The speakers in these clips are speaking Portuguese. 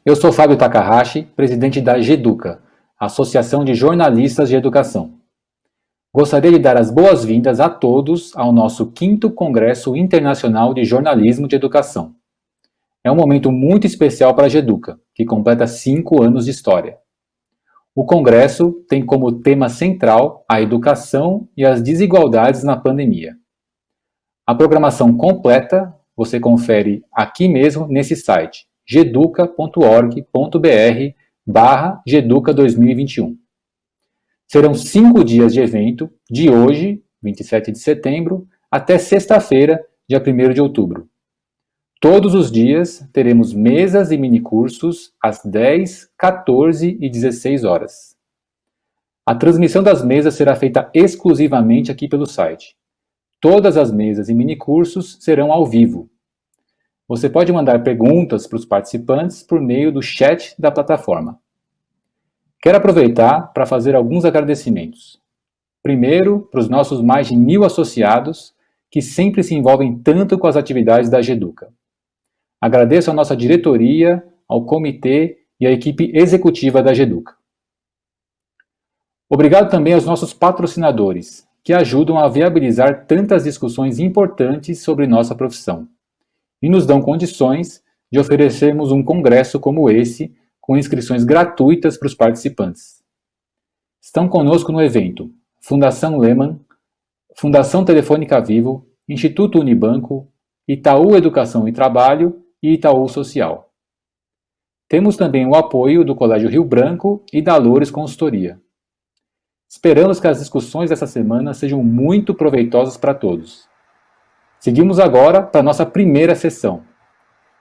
Eu sou Fábio Takahashi, presidente da GEDUCA, Associação de Jornalistas de Educação. Gostaria de dar as boas-vindas a todos ao nosso 5º Congresso Internacional de Jornalismo de Educação. É um momento muito especial para a GEDUCA, que completa 5 anos de história. O Congresso tem como tema central a educação e as desigualdades na pandemia. A programação completa você confere aqui mesmo nesse site, geduca.org.br/geduca 2021. Serão 5 dias de evento, de hoje, 27 de setembro, até sexta-feira, dia 1º de outubro. Todos os dias teremos mesas e minicursos às 10, 14 e 16 horas. A transmissão das mesas será feita exclusivamente aqui pelo site. Todas as mesas e minicursos serão ao vivo. Você pode mandar perguntas para os participantes por meio do chat da plataforma. Quero aproveitar para fazer alguns agradecimentos. Primeiro, para os nossos mais de 1.000 associados, que sempre se envolvem tanto com as atividades da GEDUCA. Agradeço à nossa diretoria, ao comitê e à equipe executiva da GEDUCA. Obrigado também aos nossos patrocinadores, que ajudam a viabilizar tantas discussões importantes sobre nossa profissão e nos dão condições de oferecermos um congresso como esse, com inscrições gratuitas para os participantes. Estão conosco no evento Fundação Lehman, Fundação Telefônica Vivo, Instituto Unibanco, Itaú Educação e Trabalho e Itaú Social. Temos também o apoio do Colégio Rio Branco e da Loures Consultoria. Esperamos que as discussões dessa semana sejam muito proveitosas para todos. Seguimos agora para a nossa primeira sessão.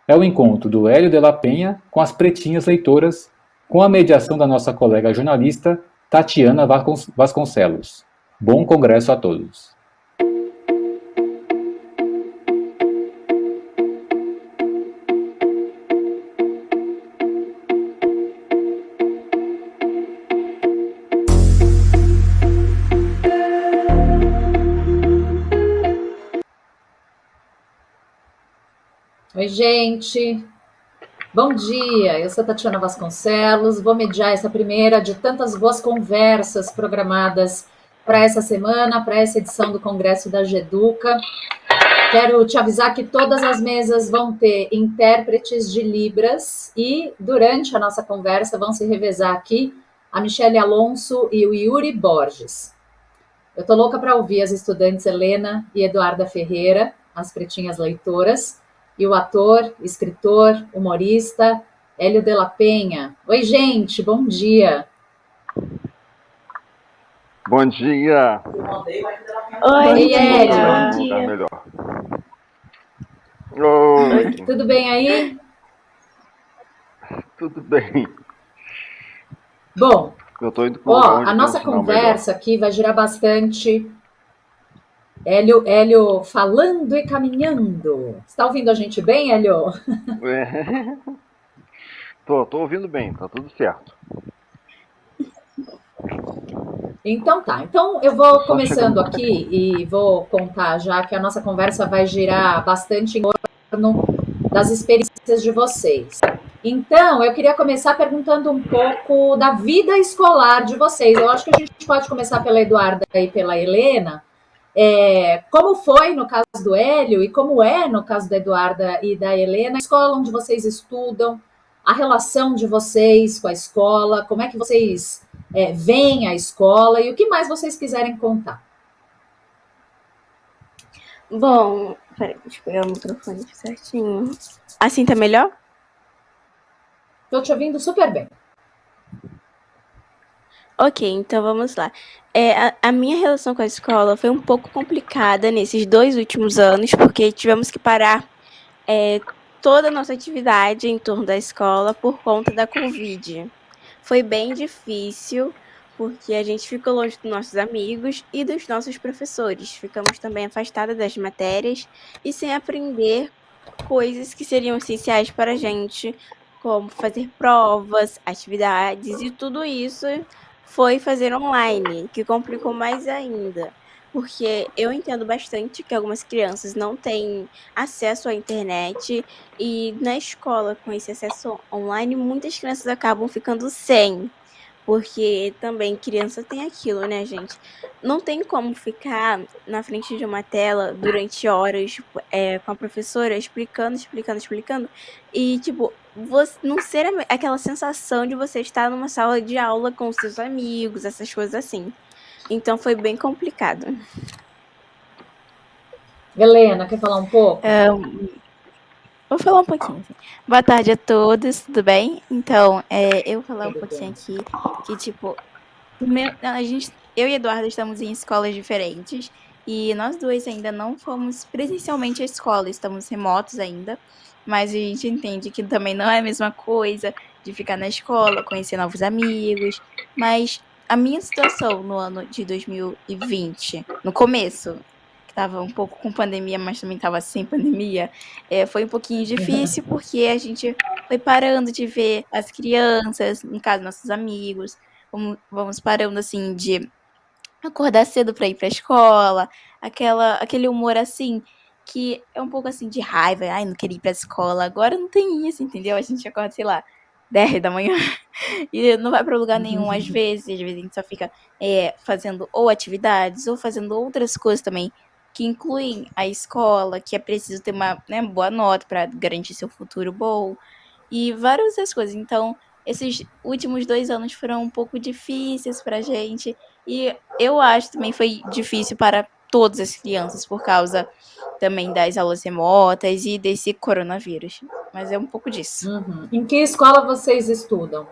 É o encontro do Hélio de la Penha com as pretinhas leitoras, com a mediação da nossa colega jornalista Tatiana Vasconcelos. Bom congresso a todos. Oi, gente. Bom dia. Eu sou Tatiana Vasconcelos. Vou mediar essa primeira de tantas boas conversas programadas para essa semana, para essa edição do Congresso da GEDUCA. Quero te avisar que todas as mesas vão ter intérpretes de Libras e, durante a nossa conversa, vão se revezar aqui a Michele Alonso e o Yuri Borges. Eu tô louca para ouvir as estudantes Helena e Eduarda Ferreira, as pretinhas leitoras, e o ator, escritor, humorista, Hélio de la Penha. Oi, gente, bom dia. Bom dia. Oi, Hélio. Bom dia. Melhor. Oi. Tudo bem aí? Tudo bem. Bom, eu tô indo a nossa conversa aqui vai girar bastante... Hélio falando e caminhando. Você está ouvindo a gente bem, Hélio? Tô ouvindo bem, tá tudo certo. Então tá. Então eu vou começando aqui e vou contar já que a nossa conversa vai girar bastante em torno das experiências de vocês. Então, eu queria começar perguntando um pouco da vida escolar de vocês. Eu acho que a gente pode começar pela Eduarda e pela Helena. Como foi no caso do Hélio e como é no caso da Eduarda e da Helena, a escola onde vocês estudam, a relação de vocês com a escola, como é que vocês veem a escola e o que mais vocês quiserem contar. Bom, peraí, deixa eu pegar o microfone certinho. Assim tá melhor? Estou te ouvindo super bem. Ok, então vamos lá. A minha relação com a escola foi um pouco complicada nesses 2 últimos anos, porque tivemos que parar toda a nossa atividade em torno da escola por conta da Covid. Foi bem difícil, porque a gente ficou longe dos nossos amigos e dos nossos professores. Ficamos também afastadas das matérias e sem aprender coisas que seriam essenciais para a gente, como fazer provas, atividades, e tudo isso foi fazer online, que complicou mais ainda. porque eu entendo bastante que algumas crianças não têm acesso à internet e na escola, com esse acesso online, muitas crianças acabam ficando sem. Porque também criança tem aquilo, né, gente? Não tem como ficar na frente de uma tela durante horas, tipo, com a professora explicando, explicando, explicando, e, tipo, você não ser aquela sensação de você estar numa sala de aula com seus amigos, essas coisas assim. Então foi bem complicado. Helena, quer falar um pouco? Vou falar um pouquinho, assim. Boa tarde a todos, tudo bem? Então, eu vou falar um Tudo pouquinho bem. aqui, que, tipo, eu e Eduardo estamos em escolas diferentes e nós dois ainda não fomos presencialmente à escola, estamos remotos ainda, mas a gente entende que também não é a mesma coisa de ficar na escola, conhecer novos amigos, mas a minha situação no ano de 2020, no começo, que estava um pouco com pandemia, mas também estava sem pandemia, foi um pouquinho difícil porque a gente foi parando de ver as crianças, no caso, nossos amigos, vamos parando assim de acordar cedo para ir para a escola, aquele humor assim que é um pouco assim de raiva, ai, não queria ir para a escola. Agora não tem isso, entendeu? A gente acorda, sei lá, 10 da manhã e não vai para lugar nenhum às vezes a gente só fica fazendo ou atividades ou fazendo outras coisas também que incluem a escola, que é preciso ter uma, né, boa nota para garantir seu futuro bom e várias outras coisas. Então, esses últimos 2 anos foram um pouco difíceis pra gente. E eu acho também foi difícil para todas as crianças, por causa também das aulas remotas e desse coronavírus. Mas é um pouco disso. Uhum. Em que escola vocês estudam?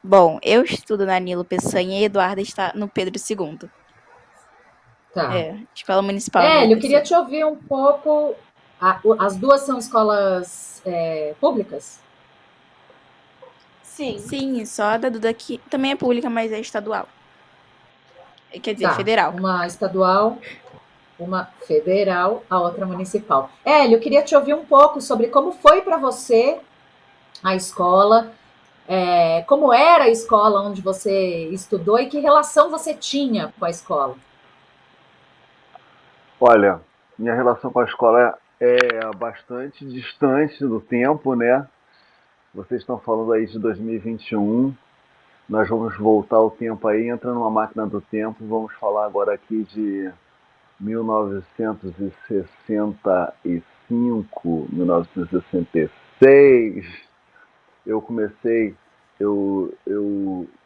Bom, eu estudo na Nilo Peçanha e Eduarda está no Pedro II. Tá. Escola Municipal Nilo Hélio, eu queria Peçanha. te ouvir um pouco. As duas são escolas públicas? Sim, só a da Duda que também é pública, mas é estadual. Quer dizer, Tá. federal. Uma estadual, uma federal, a outra municipal. Hélio, eu queria te ouvir um pouco sobre como foi para você a escola, como era a escola onde você estudou e que relação você tinha com a escola. Olha, minha relação com a escola é bastante distante do tempo, né? Vocês estão falando aí de 2021. Nós vamos voltar o tempo aí, entra numa máquina do tempo. Vamos falar agora aqui de 1965, 1966. Eu comecei, eu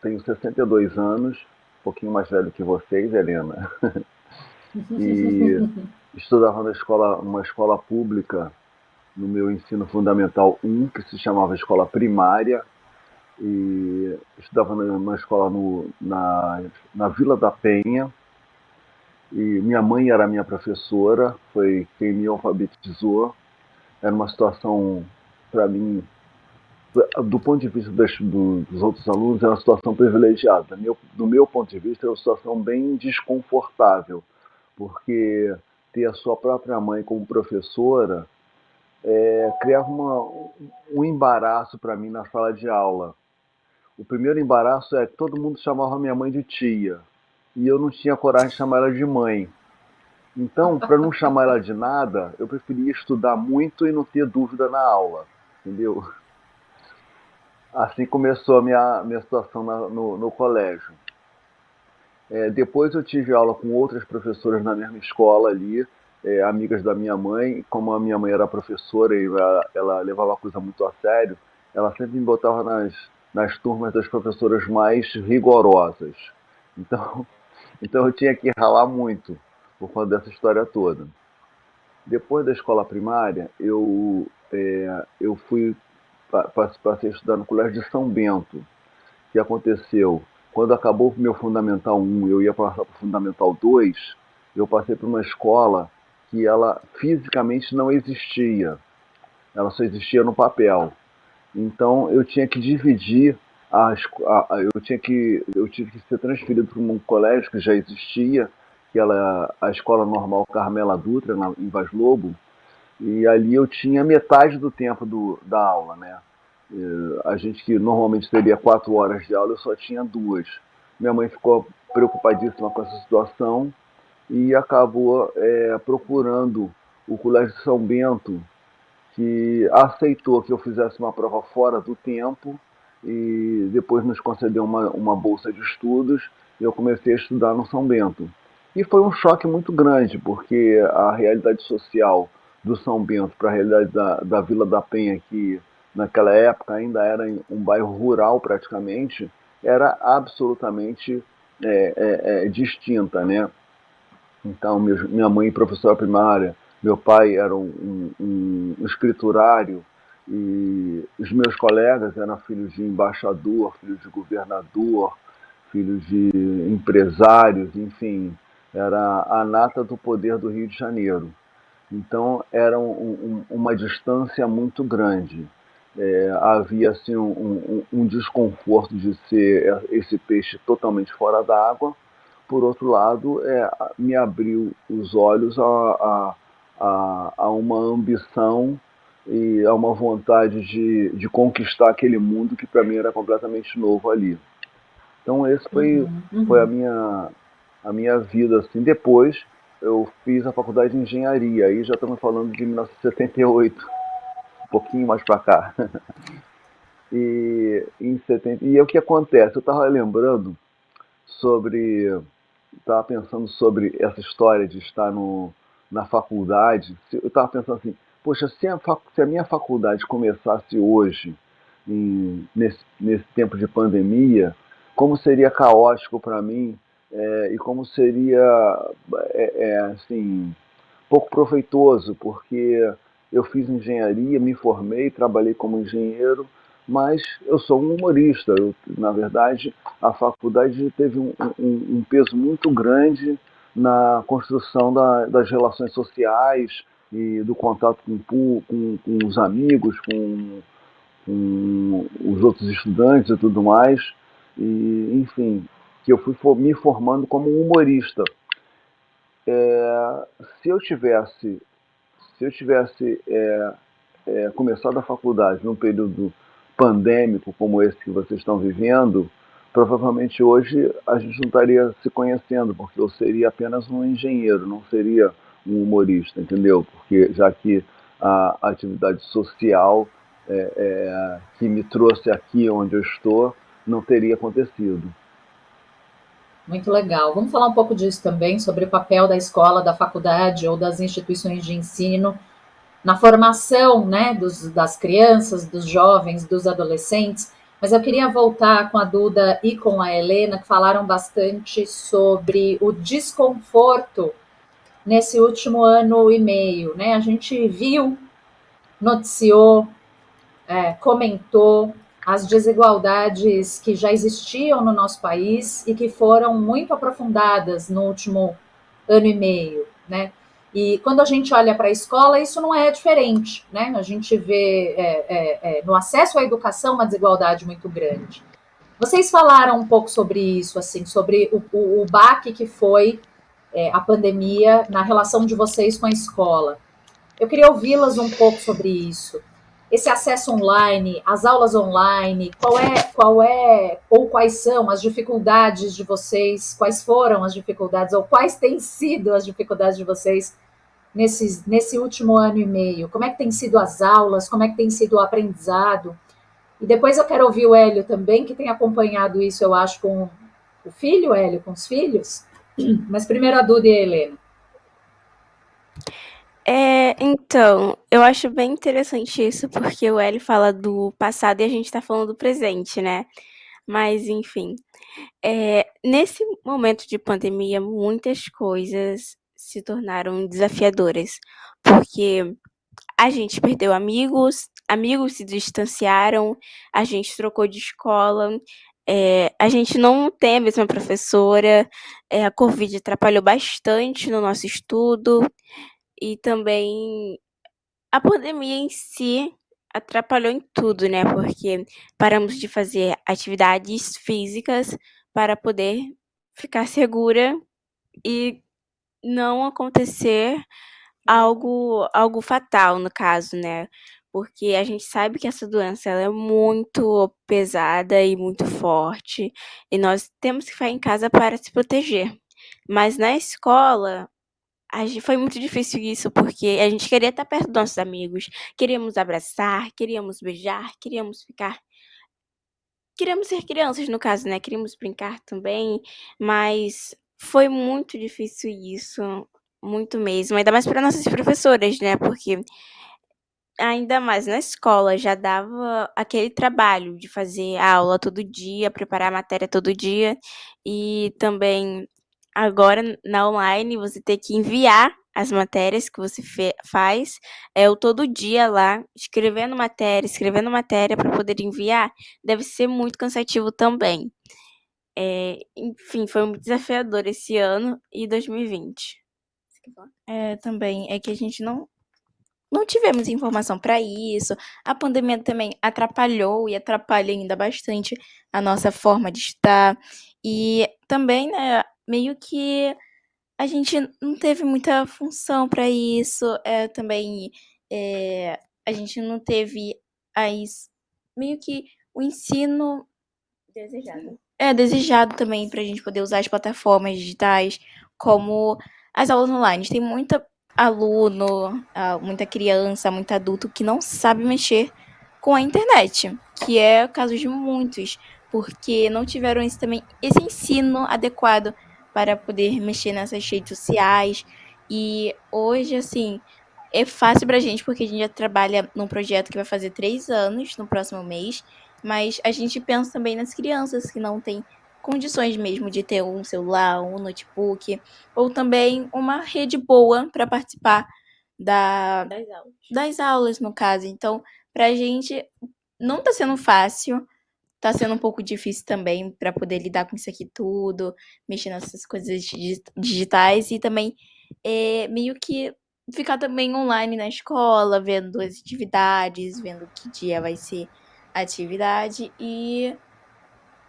tenho 62 anos, um pouquinho mais velho que vocês, Helena, e estudava numa escola pública no meu ensino fundamental 1, que se chamava Escola Primária, e estudava numa escola na Vila da Penha, e minha mãe era minha professora, foi quem me alfabetizou. Era uma situação, para mim, do ponto de vista dos outros alunos, é uma situação privilegiada. Do meu ponto de vista, é uma situação bem desconfortável, porque ter a sua própria mãe como professora criava um embaraço para mim na sala de aula. O primeiro embaraço é que todo mundo chamava minha mãe de tia, e eu não tinha coragem de chamar ela de mãe. Então, para não chamar ela de nada, eu preferia estudar muito e não ter dúvida na aula, entendeu? Assim começou a minha situação no colégio. Depois eu tive aula com outras professoras na mesma escola ali, amigas da minha mãe. Como a minha mãe era professora e ela levava a coisa muito a sério, ela sempre me botava nas turmas das professoras mais rigorosas. Então, então eu tinha que ralar muito por conta dessa história toda. Depois da escola primária, eu fui passei a estudar no Colégio de São Bento. O que aconteceu? Quando acabou o meu Fundamental 1, eu ia passar para o Fundamental 2, eu passei para uma escola que ela fisicamente não existia. Ela só existia no papel. Então eu tinha que dividir eu tive que ser transferido para um colégio que já existia, que era a Escola Normal Carmela Dutra, em Vaz Lobo, e ali eu tinha metade do tempo da aula, né? A gente que normalmente teria 4 horas de aula, eu só tinha 2. Minha mãe ficou preocupadíssima com essa situação e acabou procurando o Colégio de São Bento, que aceitou que eu fizesse uma prova fora do tempo e depois nos concedeu uma bolsa de estudos e eu comecei a estudar no São Bento. E foi um choque muito grande, porque a realidade social do São Bento para a realidade da Vila da Penha, que naquela época ainda era um bairro rural praticamente, era absolutamente distinta, né? Então, minha mãe professora primária, meu pai era um escriturário e os meus colegas eram filhos de embaixador, filhos de governador, filhos de empresários, enfim, era a nata do poder do Rio de Janeiro. Então era uma distância muito grande. Havia assim um desconforto de ser esse peixe totalmente fora d'água. Por outro lado, me abriu os olhos a uma ambição e a uma vontade de conquistar aquele mundo que para mim era completamente novo ali. Então esse foi a minha vida assim. Depois eu fiz a faculdade de engenharia, aí já estamos falando de 1978, um pouquinho mais para cá. E o que acontece? Eu estava lembrando estava pensando sobre essa história de estar na faculdade. Eu estava pensando assim, poxa, se a minha faculdade começasse hoje, nesse tempo de pandemia, como seria caótico para mim e como seria, assim, pouco proveitoso, porque eu fiz engenharia, me formei, trabalhei como engenheiro, mas eu sou um humorista. Na verdade, a faculdade teve um peso muito grande na construção das relações sociais e do contato com os amigos, com os outros estudantes e tudo mais. E, enfim, que eu fui me formando como um humorista. Se eu tivesse começado a faculdade num período pandêmico como esse que vocês estão vivendo, provavelmente hoje a gente não estaria se conhecendo, porque eu seria apenas um engenheiro, não seria um humorista, entendeu? Porque já que a atividade social que me trouxe aqui onde eu estou não teria acontecido. Muito legal. Vamos falar um pouco disso também, sobre o papel da escola, da faculdade ou das instituições de ensino na formação, né, das crianças, dos jovens, dos adolescentes. Mas eu queria voltar com a Duda e com a Helena, que falaram bastante sobre o desconforto nesse último ano e meio, né? A gente viu, noticiou, comentou as desigualdades que já existiam no nosso país e que foram muito aprofundadas no último ano e meio, né? E quando a gente olha para a escola, isso não é diferente, né? A gente vê no acesso à educação uma desigualdade muito grande. Vocês falaram um pouco sobre isso, assim, sobre o baque que foi a pandemia na relação de vocês com a escola. Eu queria ouvi-las um pouco sobre isso. Esse acesso online, as aulas online, ou quais são as dificuldades de vocês, quais foram as dificuldades, ou quais têm sido as dificuldades de vocês nesse último ano e meio? Como é que tem sido as aulas? Como é que tem sido o aprendizado? E depois eu quero ouvir o Hélio também, que tem acompanhado isso, eu acho, com o filho, Hélio, com os filhos. Mas primeiro a Duda e a Helena. Então, eu acho bem interessante isso, porque o Eli fala do passado e a gente tá falando do presente, né? Mas, enfim, nesse momento de pandemia, muitas coisas se tornaram desafiadoras, porque a gente perdeu amigos, amigos se distanciaram, a gente trocou de escola, a gente não tem a mesma professora, a Covid atrapalhou bastante no nosso estudo, e também a pandemia em si atrapalhou em tudo, né? Porque paramos de fazer atividades físicas para poder ficar segura e não acontecer algo fatal, no caso, né? porque a gente sabe que essa doença ela é muito pesada e muito forte, e nós temos que ficar em casa para se proteger. Mas na escola, foi muito difícil isso, porque a gente queria estar perto dos nossos amigos, queríamos abraçar, queríamos beijar, queríamos ser crianças, no caso, né, queríamos brincar também, mas foi muito difícil isso, muito mesmo, ainda mais para nossas professoras, né, porque ainda mais na escola já dava aquele trabalho de fazer aula todo dia, preparar a matéria todo dia, e também agora na online você ter que enviar as matérias que você faz, o todo dia lá, escrevendo matéria para poder enviar, deve ser muito cansativo também. Enfim, foi muito desafiador esse ano e 2020. Também é que a gente não tivemos informação para isso. A pandemia também atrapalhou e atrapalha ainda bastante a nossa forma de estar. E também, né, meio que a gente não teve muita função para isso. Também a gente não teve meio que o ensino desejado. Desejado também para a gente poder usar as plataformas digitais, como as aulas online. Tem muita aluno, muita criança, muito adulto que não sabe mexer com a internet, que é o caso de muitos, porque não tiveram esse ensino adequado para poder mexer nessas redes sociais. E hoje, assim, é fácil pra gente, porque a gente já trabalha num projeto que vai fazer 3 anos no próximo mês, mas a gente pensa também nas crianças que não têm condições mesmo de ter um celular, um notebook, ou também uma rede boa para participar das aulas, no caso. Então, pra gente não tá sendo fácil, tá sendo um pouco difícil também para poder lidar com isso aqui tudo, mexer nessas coisas digitais e também meio que ficar também online na escola, vendo as atividades, vendo que dia vai ser a atividade. E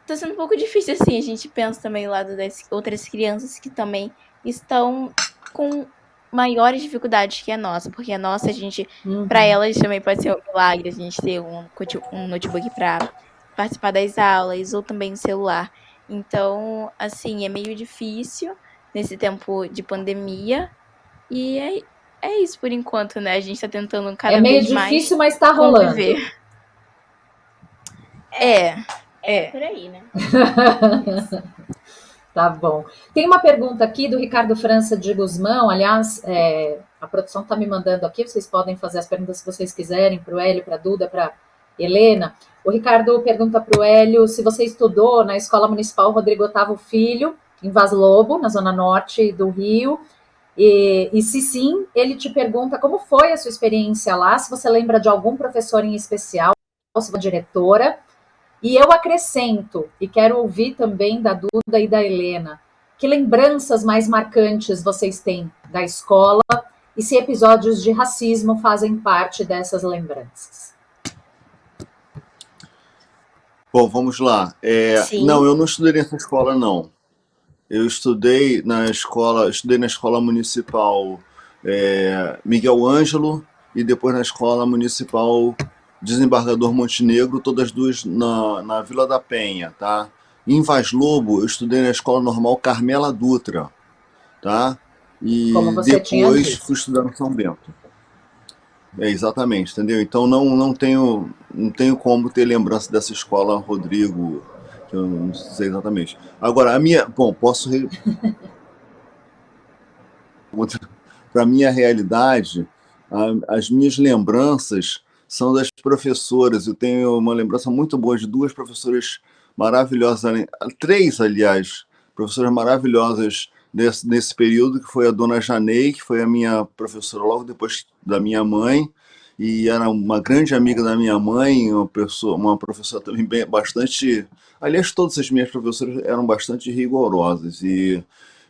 tá sendo um pouco difícil, assim, a gente pensa também do lado das outras crianças que também estão com maiores dificuldades que a nossa, porque a nossa, para elas também pode ser um milagre a gente ter um notebook para participar das aulas, ou também um celular. Então, assim, é meio difícil nesse tempo de pandemia, e é isso por enquanto, né? A gente tá tentando cada vez mais. É meio difícil, mas tá rolando. Conviver. Por aí, né? Tá bom. Tem uma pergunta aqui do Ricardo França de Guzmão. Aliás, a produção está me mandando aqui. Vocês podem fazer as perguntas que vocês quiserem para o Hélio, para a Duda, para Helena. O Ricardo pergunta para o Hélio se você estudou na Escola Municipal Rodrigo Otávio Filho, em Vaz Lobo, na zona norte do Rio. E se sim, ele te pergunta como foi a sua experiência lá, se você lembra de algum professor em especial, se foi diretora. E eu acrescento, e quero ouvir também da Duda e da Helena, que lembranças mais marcantes vocês têm da escola e se episódios de racismo fazem parte dessas lembranças? Bom, vamos lá. Não, eu não estudei nessa escola, não. Eu estudei na escola municipal Miguel Ângelo e depois na escola municipal Desembargador Montenegro, todas duas na Vila da Penha, tá? Em Vaz Lobo, eu estudei na escola normal Carmela Dutra, tá? E depois fui estudar no São Bento. Exatamente, entendeu? Então não tenho como ter lembrança dessa escola Rodrigo, que eu não sei exatamente. Agora, posso para a minha realidade, as minhas lembranças são das professoras. Eu tenho uma lembrança muito boa de duas professoras maravilhosas, 3, aliás, professoras maravilhosas nesse período, que foi a dona Janei, que foi a minha professora logo depois da minha mãe, e era uma grande amiga da minha mãe, uma professora também bastante... Aliás, todas as minhas professoras eram bastante rigorosas,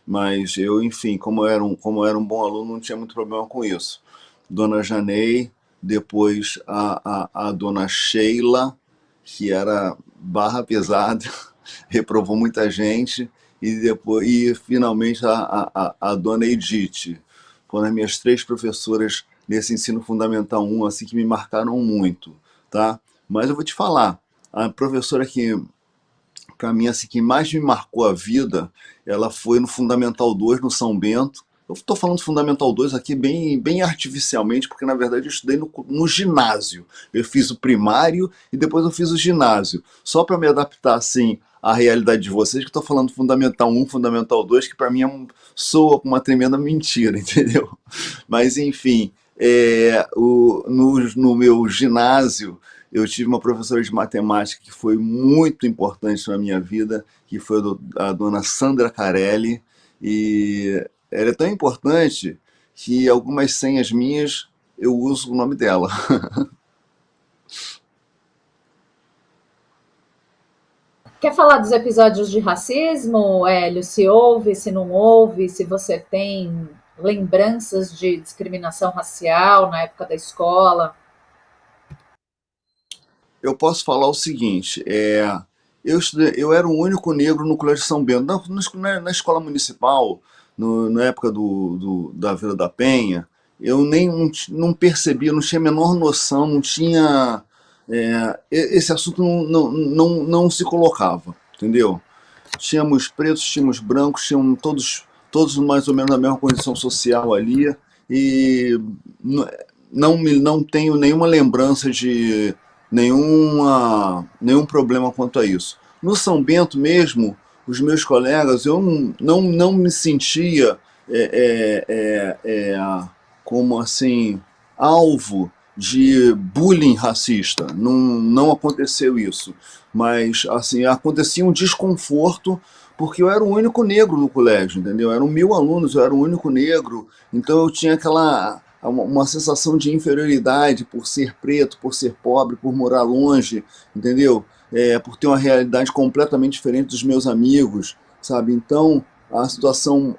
mas eu, enfim, como eu era um bom aluno, não tinha muito problema com isso. Dona Janei, depois a dona Sheila, que era barra pesada, reprovou muita gente, e finalmente a dona Edith. Foram as minhas 3 professoras nesse ensino fundamental 1, assim, que me marcaram muito, tá? Mas eu vou te falar, a professora que, para mim, assim, que mais me marcou a vida, ela foi no Fundamental 2, no São Bento. Eu estou falando Fundamental 2 aqui bem artificialmente, porque na verdade eu estudei no ginásio. Eu fiz o primário e depois eu fiz o ginásio. Só para me adaptar, assim, à realidade de vocês, que eu estou falando Fundamental 1, Fundamental 2, que para mim soa como uma tremenda mentira, entendeu? Mas enfim, no meu ginásio, eu tive uma professora de matemática que foi muito importante na minha vida, que foi a dona Sandra Carelli, e ela é tão importante que algumas senhas minhas eu uso o nome dela. Quer falar dos episódios de racismo, Hélio? Se houve, se não houve, se você tem lembranças de discriminação racial na época da escola? Eu posso falar o seguinte, eu era o único negro no Colégio São Bento. Na escola municipal, na época da Vila da Penha, eu nem não percebia, não tinha a menor noção, não tinha. Esse assunto não se colocava, entendeu? Tínhamos pretos, tínhamos brancos, tínhamos todos mais ou menos na mesma condição social ali, e não tenho nenhuma lembrança de nenhum problema quanto a isso. No São Bento mesmo, os meus colegas, eu não me sentia como assim, alvo de bullying racista. Não aconteceu isso. Mas assim, acontecia um desconforto porque eu era o único negro no colégio, entendeu? Eram 1.000 alunos, eu era o único negro, então eu tinha uma sensação de inferioridade por ser preto, por ser pobre, por morar longe, entendeu? Por ter uma realidade completamente diferente dos meus amigos, sabe? Então, a situação,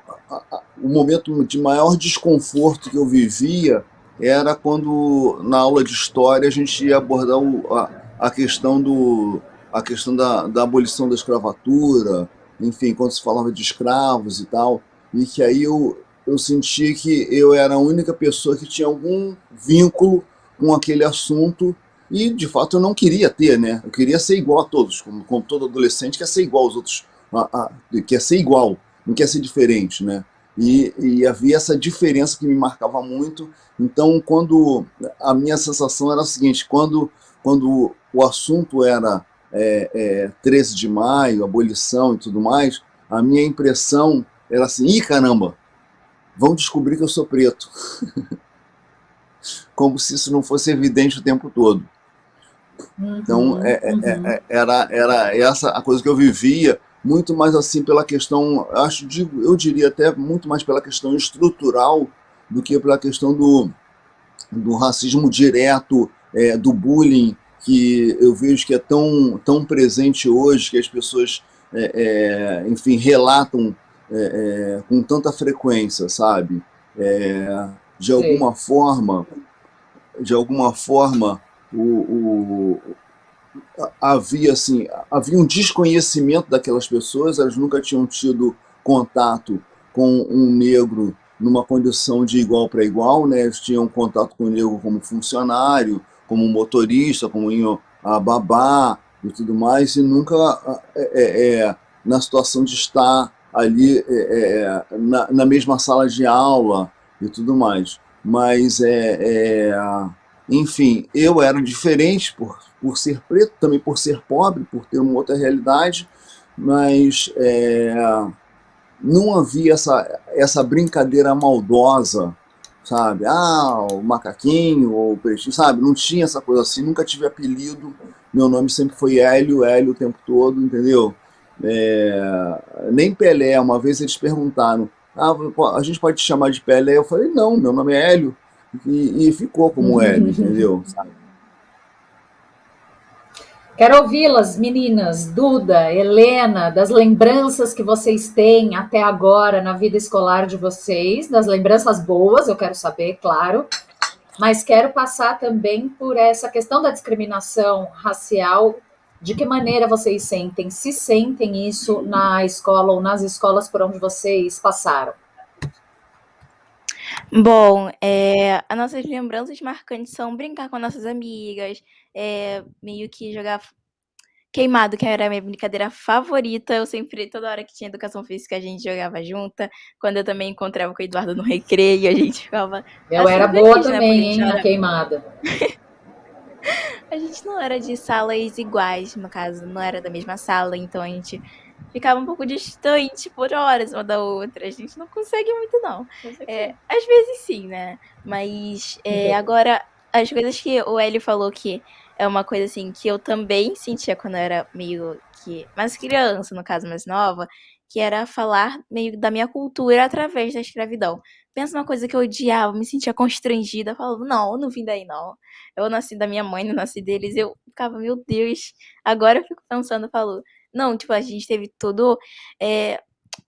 o momento de maior desconforto que eu vivia era quando, na aula de história, a gente ia abordar a questão da abolição da escravatura, enfim, quando se falava de escravos e tal, e que aí eu senti que eu era a única pessoa que tinha algum vínculo com aquele assunto e, de fato, eu não queria ter, né? Eu queria ser igual a todos, como todo adolescente quer ser igual aos outros, quer ser igual, não quer ser diferente, né? E havia essa diferença que me marcava muito. Então, quando a minha sensação era a seguinte, quando o assunto era 13 de maio, abolição e tudo mais, a minha impressão era assim, ih, caramba, vão descobrir que eu sou preto. Como se isso não fosse evidente o tempo todo. Então, era essa a coisa que eu vivia, muito mais assim pela questão, eu diria até muito mais pela questão estrutural do que pela questão do racismo direto, do bullying, que eu vejo que é tão presente hoje, que as pessoas, enfim, relatam com tanta frequência, sabe? De alguma forma, havia um desconhecimento daquelas pessoas, elas nunca tinham tido contato com um negro numa condição de igual para igual, né? Eles tinham contato com o negro como funcionário, como motorista, como a babá e tudo mais, e nunca na situação de estar ali na mesma sala de aula e tudo mais. Mas enfim, eu era diferente por ser preto, também por ser pobre, por ter uma outra realidade, mas não havia essa brincadeira maldosa, sabe? O macaquinho, ou o peixinho, sabe? Não tinha essa coisa assim, nunca tive apelido, meu nome sempre foi Hélio o tempo todo, entendeu? Nem Pelé, uma vez eles perguntaram, a gente pode te chamar de Pelé? Eu falei, não, meu nome é Hélio, e ficou como Hélio, entendeu? Sabe? Quero ouvi-las, meninas, Duda, Helena, das lembranças que vocês têm até agora na vida escolar de vocês, das lembranças boas, eu quero saber, claro, mas quero passar também por essa questão da discriminação racial, de que maneira vocês sentem, se sentem isso na escola ou nas escolas por onde vocês passaram. Bom, as nossas lembranças marcantes são brincar com nossas amigas, meio que jogar queimado, que era a minha brincadeira favorita. Eu sempre, toda hora que tinha educação física, a gente jogava junta. Quando eu também encontrava com o Eduardo no recreio, a gente ficava, Eu assim, era boa feliz, né? Porque a também, gente hein, não na era, queimada. a gente não era de salas iguais, no caso, não era da mesma sala, então a gente ficava um pouco distante por horas uma da outra. A gente não consegue muito, não. Às vezes sim, né? Mas agora, as coisas que o Hélio falou que é uma coisa assim que eu também sentia quando eu era meio que mais criança, no caso mais nova, que era falar meio da minha cultura através da escravidão. Pensa numa coisa que eu odiava, me sentia constrangida, falava, não, eu não vim daí não. Eu nasci da minha mãe, não nasci deles. Eu ficava, meu Deus. Agora eu fico pensando, falo, não, tipo, a gente teve todo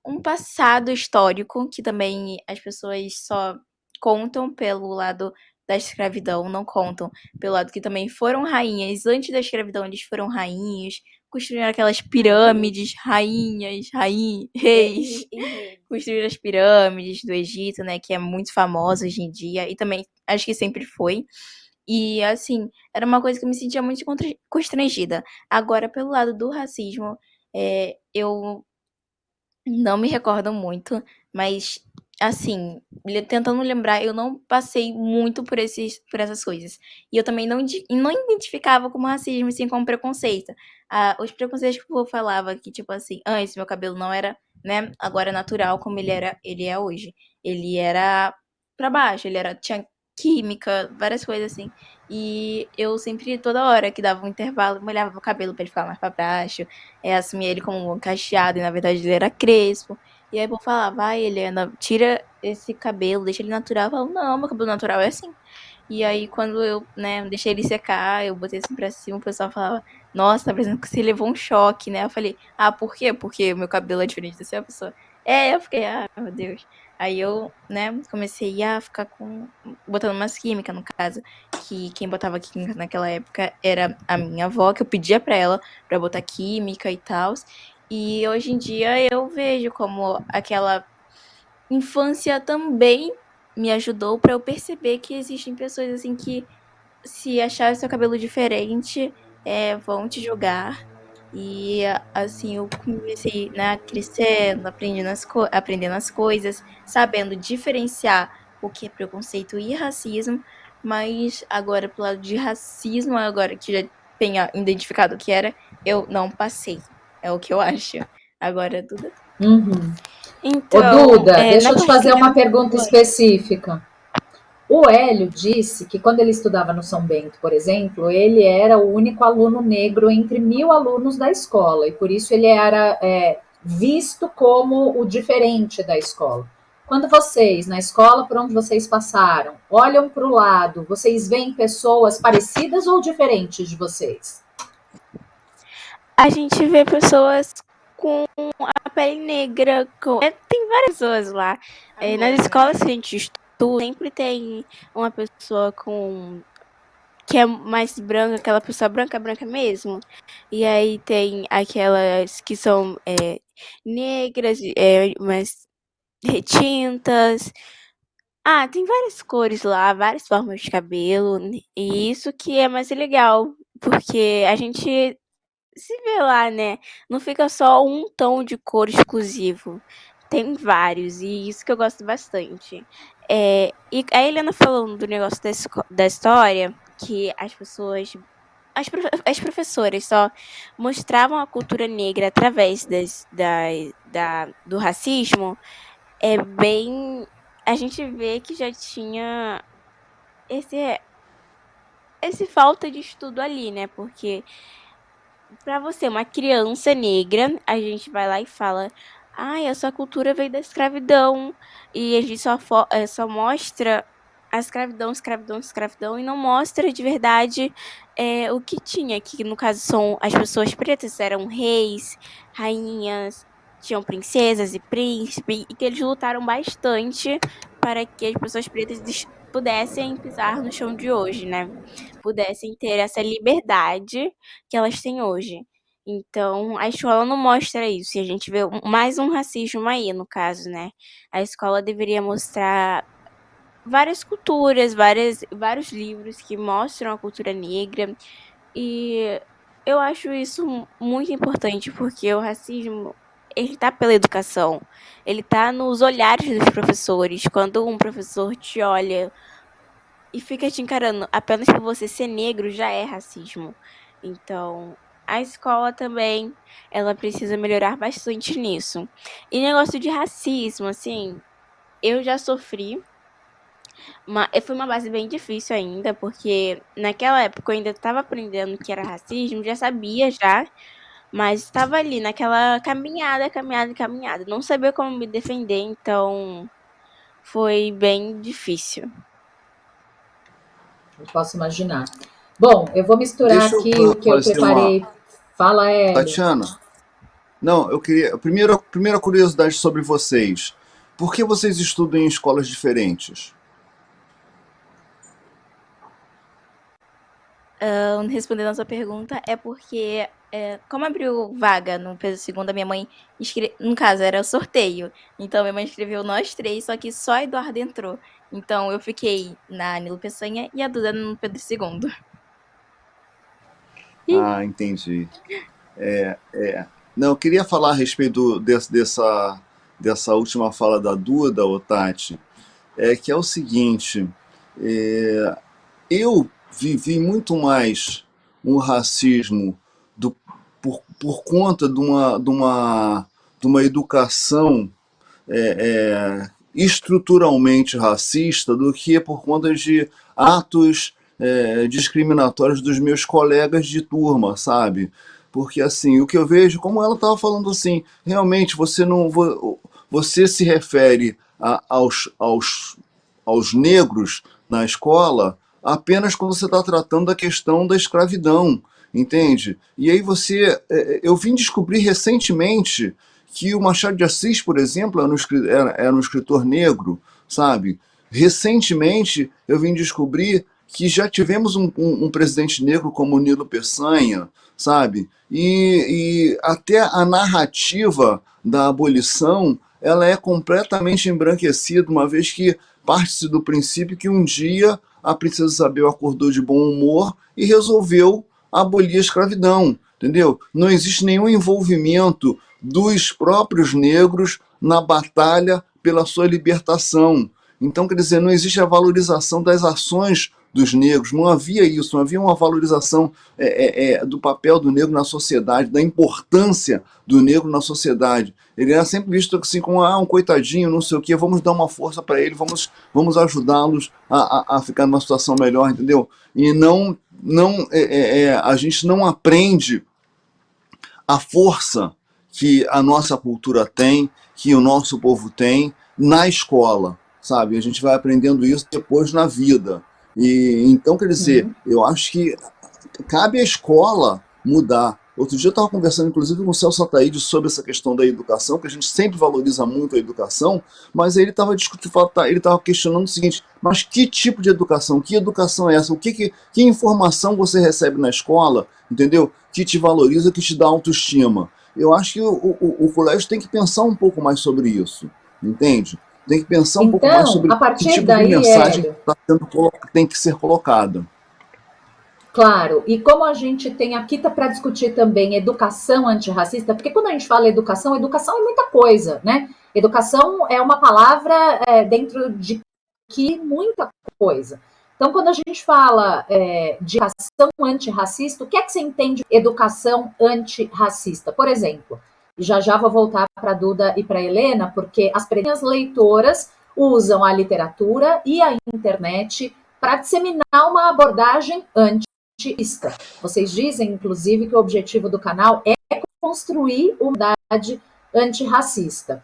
um passado histórico que também as pessoas só contam pelo lado da escravidão, não contam pelo lado que também foram rainhas. Antes da escravidão, eles foram rainhas, construíram aquelas pirâmides, reis, construíram as pirâmides do Egito, né, que é muito famosa hoje em dia, e também acho que sempre foi. E, assim, era uma coisa que eu me sentia muito constrangida. Agora, pelo lado do racismo, eu não me recordo muito, mas, assim, tentando lembrar, eu não passei muito por essas coisas. E eu também não identificava como racismo, sim como preconceito. Os preconceitos que o povo falava, que, tipo assim, antes meu cabelo não era, né, agora natural como ele é hoje. Ele era pra baixo, tinha química, várias coisas assim. E eu sempre, toda hora que dava um intervalo, molhava meu cabelo pra ele ficar mais pra baixo, assumia ele como um cacheado e na verdade ele era crespo. E aí o povo falava, vai, Helena, tira esse cabelo, deixa ele natural. Eu falava, não, meu cabelo natural é assim. E aí quando eu, né, deixei ele secar, eu botei assim pra cima, o pessoal falava, nossa, tá parecendo que você levou um choque, né? Eu falei, por quê? Porque o meu cabelo é diferente da sua pessoa. Eu fiquei, meu Deus. Aí eu, né, comecei a ficar botando umas químicas, no caso, que quem botava química naquela época era a minha avó, que eu pedia pra ela pra botar química e tal. E hoje em dia eu vejo como aquela infância também me ajudou pra eu perceber que existem pessoas assim que se achar seu cabelo diferente, vão te julgar. E assim, eu comecei, né, crescendo, aprendendo as coisas, sabendo diferenciar o que é preconceito e racismo, mas agora pro lado de racismo, agora que já tenha identificado o que era, eu não passei. É o que eu acho. Agora tudo. Uhum. Ô, Então, Duda, deixa na eu te parte que fazer ele uma pergunta específica. O Hélio disse que quando ele estudava no São Bento, por exemplo, ele era o único aluno negro entre 1.000 alunos da escola e por isso ele era visto como o diferente da escola. Quando vocês, na escola por onde vocês passaram, olham para o lado, vocês veem pessoas parecidas ou diferentes de vocês? a gente vê pessoas com a pele negra, tem várias pessoas lá. Nas escolas que a gente estuda, sempre tem uma pessoa que é mais branca, aquela pessoa branca, branca mesmo. E aí tem aquelas que são negras, mais retintas. Tem várias cores lá, várias formas de cabelo. E isso que é mais legal, porque a gente se vê lá, né? Não fica só um tom de cor exclusivo. Tem vários, e isso que eu gosto bastante. E a Helena falando do negócio da história, que as pessoas. As professoras só mostravam a cultura negra através do racismo, é bem. A gente vê que já tinha esse, esse falta de estudo ali, né? Porque para você, uma criança negra, a gente vai lá e fala: essa cultura veio da escravidão. E a gente só mostra a escravidão, escravidão, escravidão, e não mostra de verdade o que tinha. Que no caso são as pessoas pretas, eram reis, rainhas, tinham princesas e príncipes, e que eles lutaram bastante para que as pessoas pretas pudessem pisar no chão de hoje, né? Pudessem ter essa liberdade que elas têm hoje. Então, a escola não mostra isso. E a gente vê mais um racismo aí, no caso, né? A escola deveria mostrar várias culturas, vários livros que mostram a cultura negra. E eu acho isso muito importante, porque o racismo, ele tá pela educação, ele tá nos olhares dos professores. Quando um professor te olha e fica te encarando apenas por você ser negro, já é racismo. Então, a escola também, ela precisa melhorar bastante nisso. E negócio de racismo, assim, eu já sofri, foi uma base bem difícil ainda, porque naquela época eu ainda estava aprendendo o que era racismo, já sabia já, mas estava ali naquela caminhada, caminhada, caminhada. Não sabia como me defender, então foi bem difícil. Eu posso imaginar. Bom, eu vou misturar Deixa eu aqui o que eu fazer uma... preparei. Fala, Hélio. Tatiana, não, eu queria... Primeira curiosidade sobre vocês. Por que vocês estudam em escolas diferentes? Respondendo a sua pergunta, é porque, como abriu vaga no peso segundo, a minha mãe, no caso, era o sorteio. Então, minha mãe escreveu nós três, só que só a Eduardo entrou. Então, eu fiquei na Nilo Peçanha e a Duda no Pedro II. Ah, entendi. Não, eu queria falar a respeito dessa última fala da Duda, ô Tati, que é o seguinte, é, eu vivi muito mais um racismo por conta de uma educação estruturalmente racista do que por conta de atos discriminatórios dos meus colegas de turma, sabe? Porque assim, o que eu vejo, como ela estava falando assim, realmente você se refere aos negros na escola apenas quando você está tratando da questão da escravidão, entende? E aí eu vim descobrir recentemente que o Machado de Assis, por exemplo, era um escritor negro, sabe? Recentemente eu vim descobrir que já tivemos um presidente negro como Nilo Peçanha, sabe? E até a narrativa da abolição ela é completamente embranquecida, uma vez que parte-se do princípio que um dia a princesa Isabel acordou de bom humor e resolveu abolir a escravidão, entendeu? Não existe nenhum envolvimento dos próprios negros na batalha pela sua libertação. Então, quer dizer, não existe a valorização das ações dos negros, não havia isso, não havia uma valorização do papel do negro na sociedade, da importância do negro na sociedade. Ele era sempre visto assim como um coitadinho, não sei o quê, vamos dar uma força para ele, vamos ajudá-los a ficar numa situação melhor, entendeu? E a gente não aprende a força que a nossa cultura tem, que o nosso povo tem na escola, sabe? A gente vai aprendendo isso depois na vida. E então, quer dizer, eu acho que cabe à escola mudar. Outro dia eu estava conversando, inclusive, com o Celso Ataíde sobre essa questão da educação, que a gente sempre valoriza muito a educação, mas aí ele estava ele estava questionando o seguinte: mas que tipo de educação? Que educação é essa? Que informação você recebe na escola, entendeu? Que te valoriza, que te dá autoestima. Eu acho que o colégio tem que pensar um pouco mais sobre isso, entende? Tem que pensar um pouco mais sobre a que partir tipo daí, de mensagem Hélio, tem que ser colocada. claro, e como a gente tem aqui para discutir também educação antirracista, porque quando a gente fala educação, educação é muita coisa, né? Educação é uma palavra dentro de que muita coisa. Então, quando a gente fala de educação antirracista, o que é que você entende de educação antirracista? Por exemplo, já vou voltar para a Duda e para a Helena, porque as pretinhas leitoras usam a literatura e a internet para disseminar uma abordagem antirracista. Vocês dizem, inclusive, que o objetivo do canal é construir uma unidade antirracista.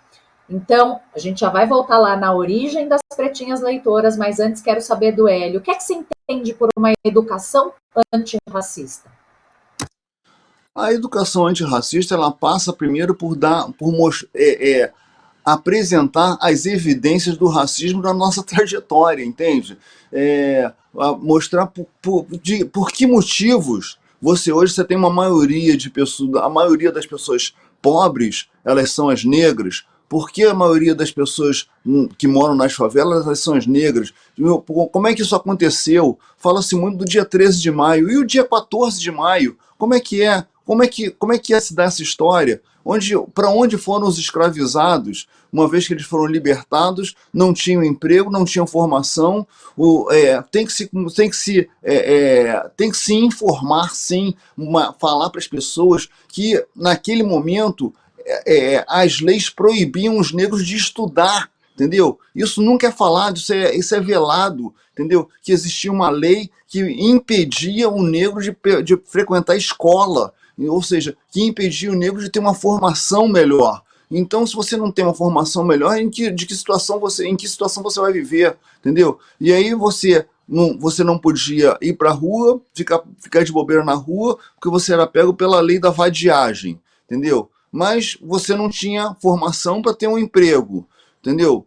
Então, a gente já vai voltar lá na origem das pretinhas leitoras, mas antes quero saber do Hélio. O que é que você entende por uma educação antirracista? A educação antirracista ela passa primeiro por apresentar as evidências do racismo na nossa trajetória, entende? Mostrar por que motivos você tem uma maioria de pessoas, a maioria das pessoas pobres, elas são as negras, Por que a maioria das pessoas que moram nas favelas elas são as negras? Como é que isso aconteceu? Fala-se muito do dia 13 de maio. E o dia 14 de maio? Como é que é? Como é que é se dar essa história? Para onde foram os escravizados? Uma vez que eles foram libertados, não tinham emprego, não tinham formação. Tem que se informar, sim, falar para as pessoas que naquele momento as leis proibiam os negros de estudar, entendeu? Isso nunca é falado, isso é velado, entendeu? Que existia uma lei que impedia o negro de frequentar a escola, ou seja, que impedia o negro de ter uma formação melhor. Então, se você não tem uma formação melhor, em que situação você vai viver, entendeu? E aí você não podia ir para a rua, ficar de bobeira na rua, porque você era pego pela lei da vadiagem, entendeu? Mas você não tinha formação para ter um emprego, entendeu?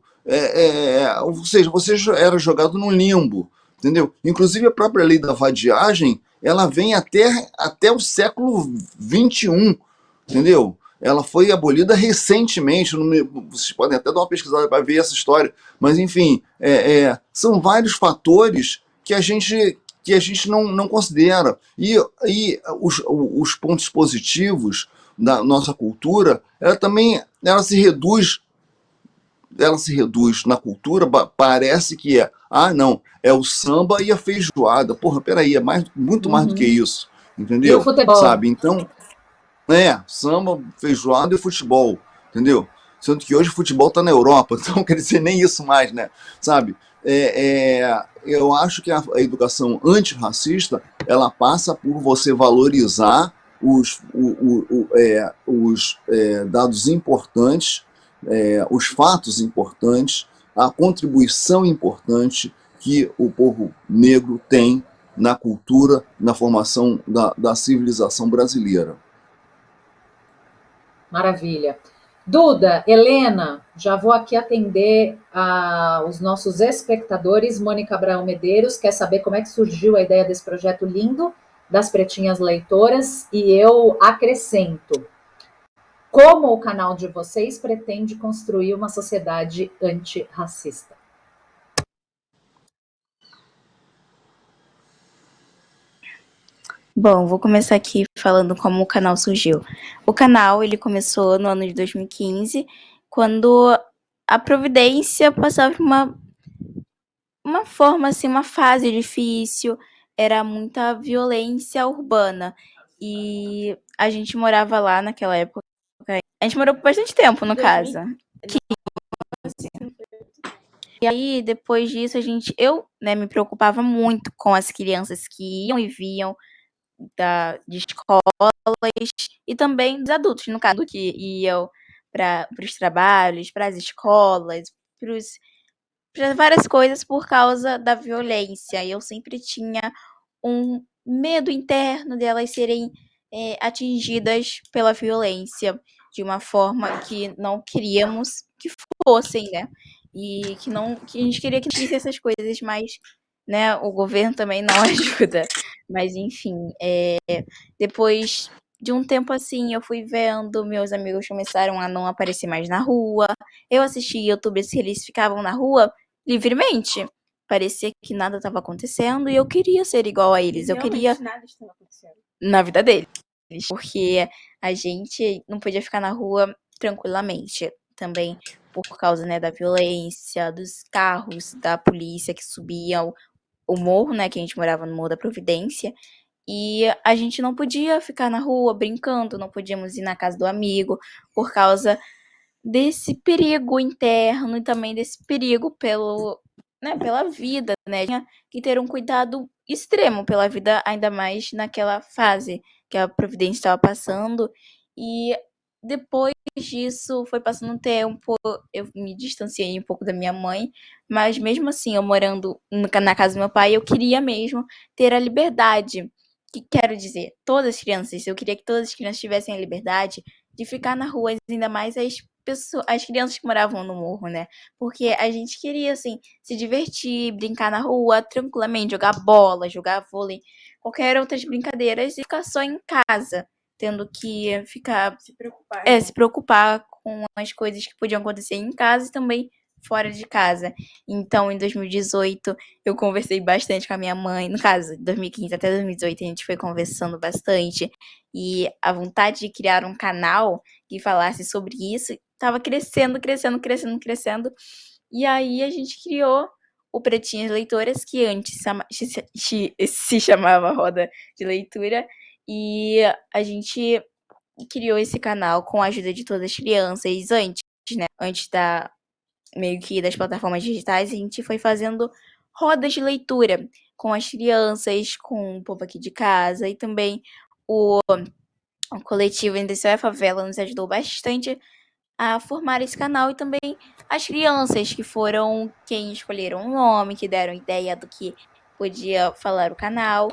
Ou seja, você era jogado no limbo, entendeu? Inclusive a própria lei da vadiagem, ela vem até o século XXI, entendeu? Ela foi abolida recentemente, vocês podem até dar uma pesquisada para ver essa história, mas enfim, são vários fatores que a gente não considera. E os pontos positivos da nossa cultura, ela se reduz na cultura, parece que não, é o samba e a feijoada. Porra, peraí, muito mais do que isso, E o entendeu? futebol? Sabe? Então, samba, feijoada e futebol, entendeu? Sendo que hoje o futebol está na Europa, então quer dizer, nem isso mais, né? Sabe? Eu acho que a educação antirracista, ela passa por você valorizar os dados importantes, os fatos importantes, a contribuição importante que o povo negro tem na cultura, na formação da civilização brasileira. Maravilha. Duda, Helena, já vou aqui atender os nossos espectadores. Mônica Abraão Medeiros quer saber como é que surgiu a ideia desse projeto lindo das Pretinhas Leitoras, e eu acrescento: como o canal de vocês pretende construir uma sociedade antirracista? Bom, vou começar aqui falando como o canal surgiu. O canal, ele começou no ano de 2015, quando a Providência passava por uma forma, assim, uma fase difícil, era muita violência urbana. E a gente morava lá naquela época. A gente morou por bastante tempo, no caso. E aí, depois disso, eu me preocupava muito com as crianças que iam e vinham de escolas e também dos adultos, no caso, que iam para os trabalhos, para as escolas, para várias coisas por causa da violência. E eu sempre tinha um medo interno delas serem atingidas pela violência de uma forma que não queríamos que fossem, né? E que a gente queria que não tivesse essas coisas, mas, né, o governo também não ajuda. Mas, enfim, depois de um tempo assim, eu fui vendo, meus amigos começaram a não aparecer mais na rua. Eu assisti youtubers que eles ficavam na rua livremente. Parecia que nada estava acontecendo e eu queria ser igual a eles. Eu queria Nada estava acontecendo na vida deles, porque a gente não podia ficar na rua tranquilamente. Também por causa, né, da violência, dos carros da polícia que subiam o morro, né, que a gente morava no Morro da Providência. E a gente não podia ficar na rua brincando, não podíamos ir na casa do amigo por causa desse perigo interno e também desse perigo pela vida, né? Tinha que ter um cuidado extremo pela vida, ainda mais naquela fase que a Providência estava passando. E depois disso, foi passando um tempo, eu me distanciei um pouco da minha mãe, mas mesmo assim, eu morando na casa do meu pai, eu queria mesmo ter a liberdade. Que quero dizer, eu queria que todas as crianças tivessem a liberdade de ficar na rua, ainda mais as crianças que moravam no morro, né? Porque a gente queria, assim, se divertir, brincar na rua tranquilamente, jogar bola, jogar vôlei, qualquer outras brincadeiras e ficar só em casa, tendo que ficar se preocupar. se preocupar com as coisas que podiam acontecer em casa e também fora de casa. Então, em 2018, eu conversei bastante com a minha mãe. No caso, 2015 até 2018, a gente foi conversando bastante. E a vontade de criar um canal que falasse sobre isso estava crescendo. E aí a gente criou o Pretinhas Leitoras, que antes se chamava Roda de Leitura. E a gente criou esse canal com a ajuda de todas as crianças antes, né? Antes meio que das plataformas digitais, a gente foi fazendo rodas de leitura com as crianças, com o povo aqui de casa, e também o coletivo Indeciso Favela nos ajudou bastante a formar esse canal, e também as crianças que foram quem escolheram o nome, que deram ideia do que podia falar o canal.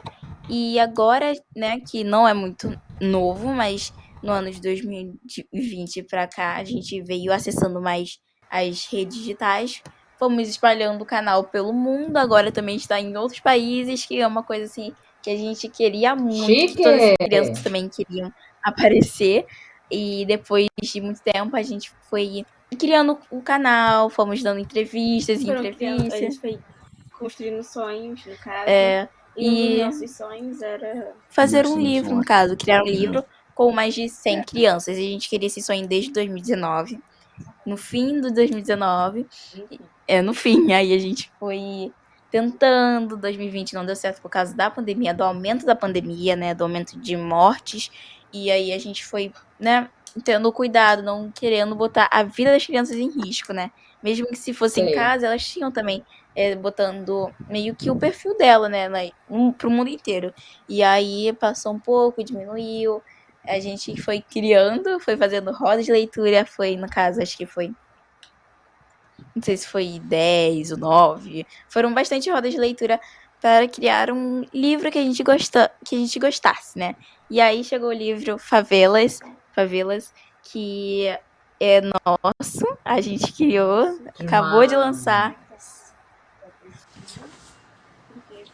E agora, né, que não é muito novo, mas no ano de 2020 para cá, a gente veio acessando mais as redes digitais, fomos espalhando o canal pelo mundo, agora também está em outros países, que é uma coisa assim que a gente queria muito, Chique! que todas as crianças também queriam aparecer. E depois de muito tempo a gente foi criando o canal, fomos dando entrevistas. A gente foi construindo sonhos, no caso. E um dos nossos sonhos era fazer um livro, no caso, criar um livro com mais de 100 crianças. E a gente queria esse sonho desde 2019. No fim de 2019. No fim, aí a gente foi tentando. 2020 não deu certo por causa da pandemia, do aumento da pandemia, né? Do aumento de mortes. E aí a gente foi, né, tendo cuidado, não querendo botar a vida das crianças em risco, né? Mesmo que se fosse em casa, elas tinham também botando meio que o perfil dela, né, pro mundo inteiro. E aí passou um pouco, diminuiu. A gente foi criando, foi fazendo rodas de leitura, foi, no caso, acho que foi, não sei se foi 10 ou 9, foram bastante rodas de leitura para criar um livro que a gente gostasse, né? E aí chegou o livro Favelas, que é nosso, a gente criou, acabou de lançar.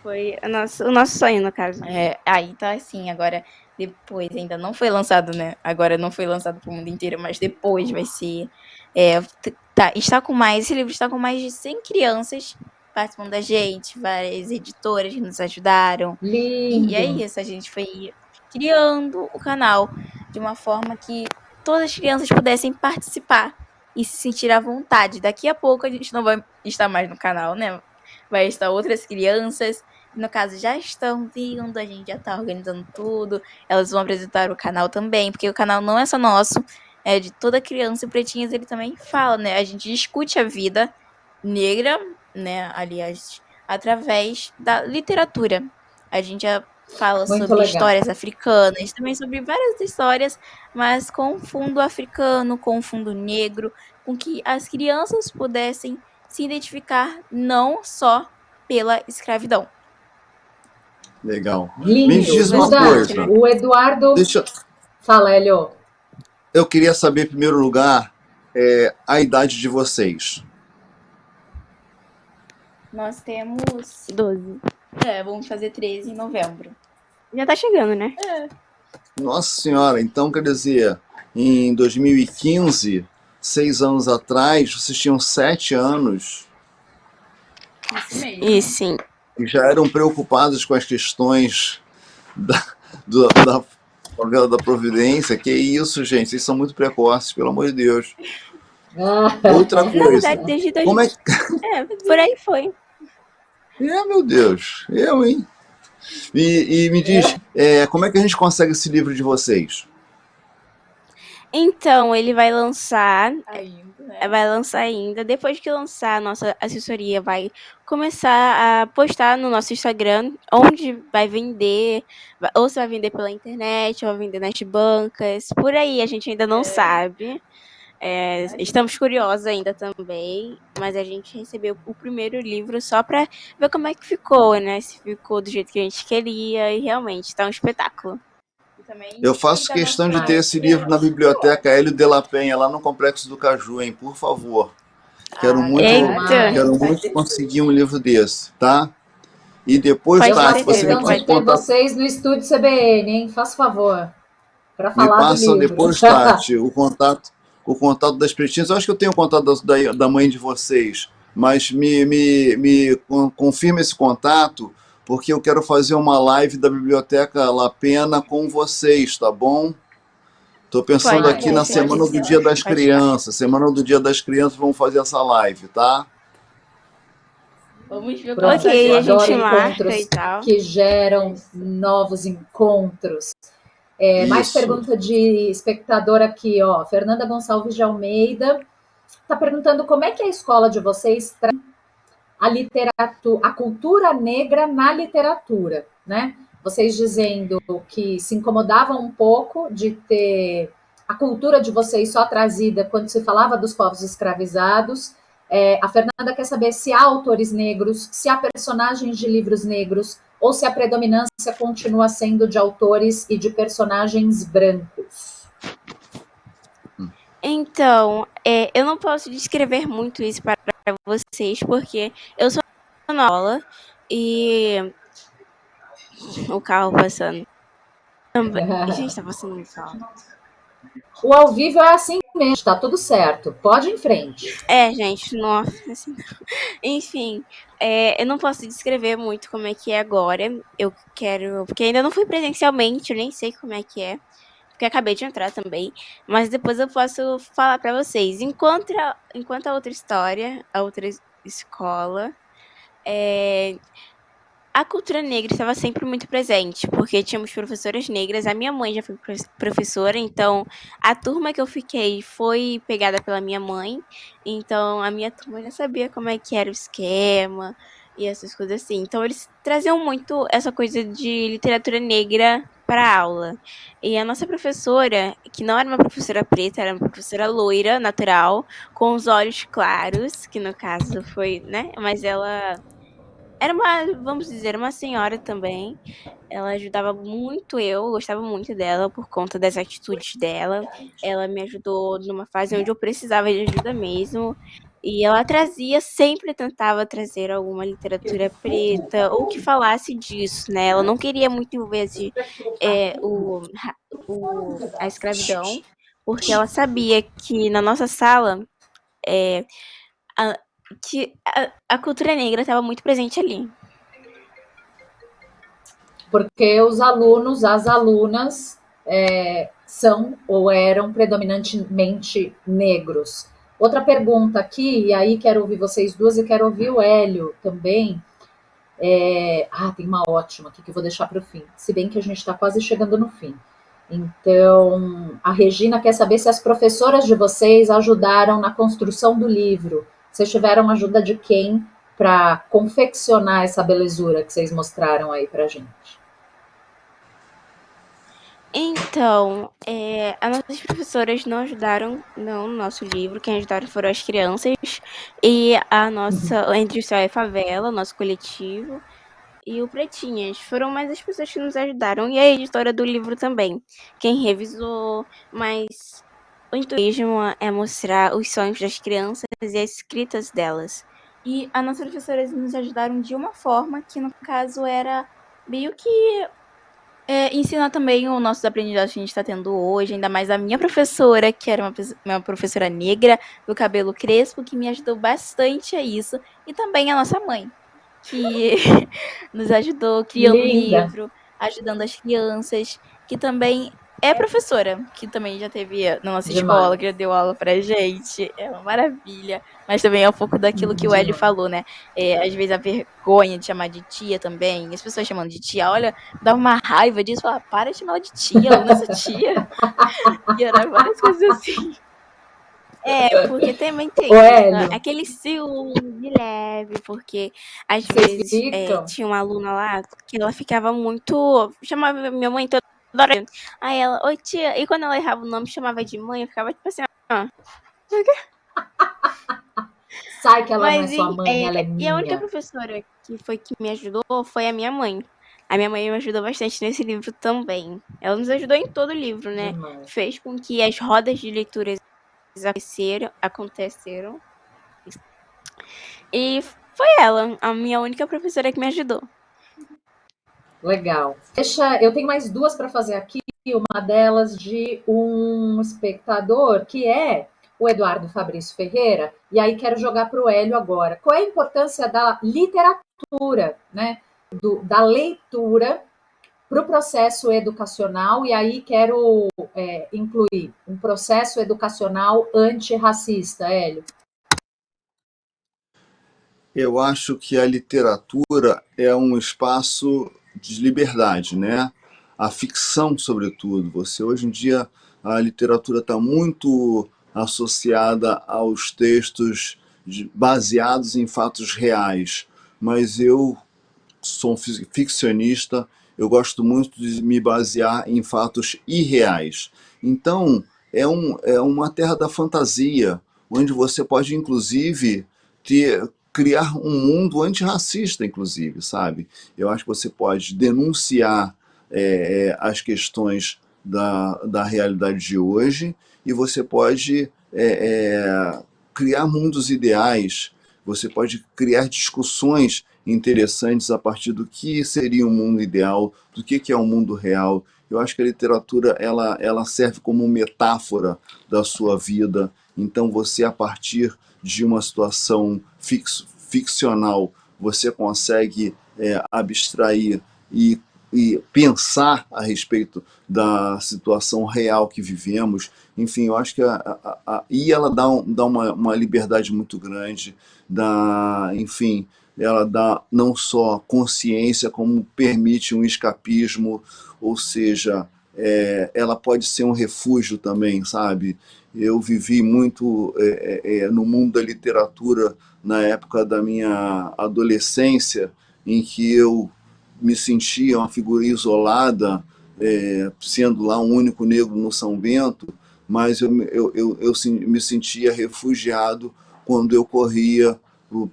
Foi o nosso sonho, no caso. Aí tá assim, agora depois ainda não foi lançado, né? Agora não foi lançado pro mundo inteiro, mas depois vai ser. Esse livro está com mais de 100 crianças participando da gente, várias editoras que nos ajudaram. Lindo. E é isso, a gente foi criando o canal de uma forma que todas as crianças pudessem participar e se sentir à vontade. Daqui a pouco a gente não vai estar mais no canal, né? Vai estar outras crianças. No caso, já estão vindo, a gente já está organizando tudo. Elas vão apresentar o canal também, porque o canal não é só nosso, é de toda criança. E Pretinhas, ele também fala, né? A gente discute a vida negra, né? Aliás, através da literatura. A gente já fala Muito sobre legal. histórias africanas, também sobre várias histórias, mas com fundo africano, com fundo negro, com que as crianças pudessem se identificar não só pela escravidão. Legal. Lindo. Me diz uma Verdade. coisa. O Eduardo... Fala, Hélio. Eu queria saber, em primeiro lugar, a idade de vocês. Nós temos 12. Vamos fazer 13 em novembro. Já tá chegando, né? Nossa Senhora, então quer dizer, em 2015, 6 anos atrás, vocês tinham 7 anos. Isso mesmo. E sim. E já eram preocupados com as questões da favela da Providência. Que isso, gente, vocês são muito precoces, pelo amor de Deus. Outra Na coisa. verdade, desde Como é que... por aí foi. meu Deus, hein? E me diz, como é que a gente consegue esse livro de vocês? Então, ele vai lançar Ainda, né? vai lançar ainda. Depois que lançar, a nossa assessoria vai começar a postar no nosso Instagram onde vai vender, ou se vai vender pela internet, ou vai vender nas bancas. Por aí, a gente ainda não sabe. Estamos curiosos ainda também, mas a gente recebeu o primeiro livro só para ver como é que ficou, né? Se ficou do jeito que a gente queria, e realmente está um espetáculo. Eu faço questão de ter esse livro na biblioteca Hélio de la Penha, lá no Complexo do Caju, hein? Por favor. Quero muito conseguir um livro desse, tá? E depois, Tati, você me passa ter vocês no estúdio CBN, hein? Faz favor. Para falar me passa do livro. depois, Tati, o contato o contato das pretinhas. Eu acho que eu tenho o contato da mãe de vocês, mas confirma esse contato, porque eu quero fazer uma live da Biblioteca La Pena com vocês, tá bom? Estou pensando Pode, aqui na Pode Semana do ser. Dia das pode ficar. Crianças. Semana do Dia das Crianças, vamos fazer essa live, tá? Vamos ver como Pronto, vai eu ser. Ok, a adoro gente marca encontros e tal. que geram novos encontros. Mais Isso. pergunta de espectador aqui, ó. Fernanda Gonçalves de Almeida está perguntando como é que a escola de vocês traz a literatura, a cultura negra na literatura, né? Vocês dizendo que se incomodavam um pouco de ter a cultura de vocês só trazida quando se falava dos povos escravizados. A Fernanda quer saber se há autores negros, se há personagens de livros negros, ou se a predominância continua sendo de autores e de personagens brancos. Então, eu não posso descrever muito isso para vocês, porque eu sou na aula e o carro passando. Gente, tá passando um carro. O ao vivo é assim mesmo, tá tudo certo. Pode ir em frente. Gente, não, assim, não. Enfim, eu não posso descrever muito como é que é agora. Eu quero, porque ainda não fui presencialmente, eu nem sei como é que é, porque acabei de entrar também. Mas depois eu posso falar para vocês. Enquanto a outra história, a outra escola, a cultura negra estava sempre muito presente, porque tínhamos professoras negras. A minha mãe já foi professora, então a turma que eu fiquei foi pegada pela minha mãe. Então a minha turma já sabia como é que era o esquema e essas coisas assim. Então eles traziam muito essa coisa de literatura negra para a aula. E a nossa professora, que não era uma professora preta, era uma professora loira, natural, com os olhos claros, que no caso foi, né? Mas ela era vamos dizer, uma senhora também. Ela ajudava muito eu gostava muito dela por conta das atitudes dela. Ela me ajudou numa fase onde eu precisava de ajuda mesmo. E ela sempre tentava trazer alguma literatura preta ou que falasse disso, né? Ela não queria muito envolver a escravidão, porque ela sabia que na nossa sala a, a cultura negra estava muito presente ali. Porque os alunos, as alunas, são ou eram predominantemente negros. Outra pergunta aqui, e aí quero ouvir vocês duas e quero ouvir o Hélio também. Tem uma ótima aqui que eu vou deixar para o fim, se bem que a gente está quase chegando no fim. Então, a Regina quer saber se as professoras de vocês ajudaram na construção do livro. Vocês tiveram ajuda de quem para confeccionar essa belezura que vocês mostraram aí para a gente? Então, as nossas professoras não ajudaram no nosso livro, quem ajudaram foram as crianças e a nossa Entre o Céu e a Favela, nosso coletivo, e o Pretinhas. Foram mais as pessoas que nos ajudaram, e a editora do livro também, quem revisou, mas o intuito é mostrar os sonhos das crianças e as escritas delas. E as nossas professoras nos ajudaram de uma forma que, no caso, era meio que ensinar também os nossos aprendizados que a gente está tendo hoje, ainda mais a minha professora, que era uma professora negra, do cabelo crespo, que me ajudou bastante a isso, e também a nossa mãe, que nos ajudou criando o livro, ajudando as crianças, que também é professora, que também já teve na nossa escola, que já deu aula pra gente. É uma maravilha. Mas também é um pouco daquilo que o Hélio falou, né? Às vezes a vergonha de chamar de tia também. As pessoas chamando de tia, olha, dá uma raiva disso. Fala, para de chamar ela de tia, ela não é sua tia. E era várias coisas assim. Porque também tem aquele ciúme de leve, porque às vezes tinha uma aluna lá que ela ficava muito. Chamava minha mãe toda hora. Aí ela, oi tia, e quando ela errava o nome, chamava de mãe, eu ficava tipo assim, ó. Sai que ela não é sua mãe, ela é minha. E a única professora que me ajudou foi a minha mãe. A minha mãe me ajudou bastante nesse livro também. Ela nos ajudou em todo o livro, né? Fez com que as rodas de leituras aconteceram. E foi ela, a minha única professora que me ajudou. Legal. Eu tenho mais duas para fazer aqui. Uma delas de um espectador que o Eduardo Fabrício Ferreira, e aí quero jogar para o Hélio agora. Qual é a importância da literatura, né? Da leitura para o processo educacional, e aí quero incluir um processo educacional antirracista, Hélio. Eu acho que a literatura é um espaço de liberdade, né? A ficção, sobretudo. Você hoje em dia a literatura está muito associada aos textos baseados em fatos reais, mas eu sou um ficcionista, eu gosto muito de me basear em fatos irreais. Então, é uma terra da fantasia, onde você pode, inclusive, criar um mundo antirracista, inclusive, sabe? Eu acho que você pode denunciar as questões da realidade de hoje e você pode criar mundos ideais, você pode criar discussões interessantes a partir do que seria um mundo ideal, do que é um mundo real. Eu acho que a literatura ela serve como metáfora da sua vida. Então você, a partir de uma situação ficcional, você consegue abstrair e pensar a respeito da situação real que vivemos. Enfim, eu acho que e ela dá uma liberdade muito grande, enfim, ela dá não só consciência, como permite um escapismo, ou seja, ela pode ser um refúgio também, sabe? Eu vivi muito no mundo da literatura na época da minha adolescência, em que eu me sentia uma figura isolada, sendo lá um único negro no São Bento, mas eu me sentia refugiado quando eu corria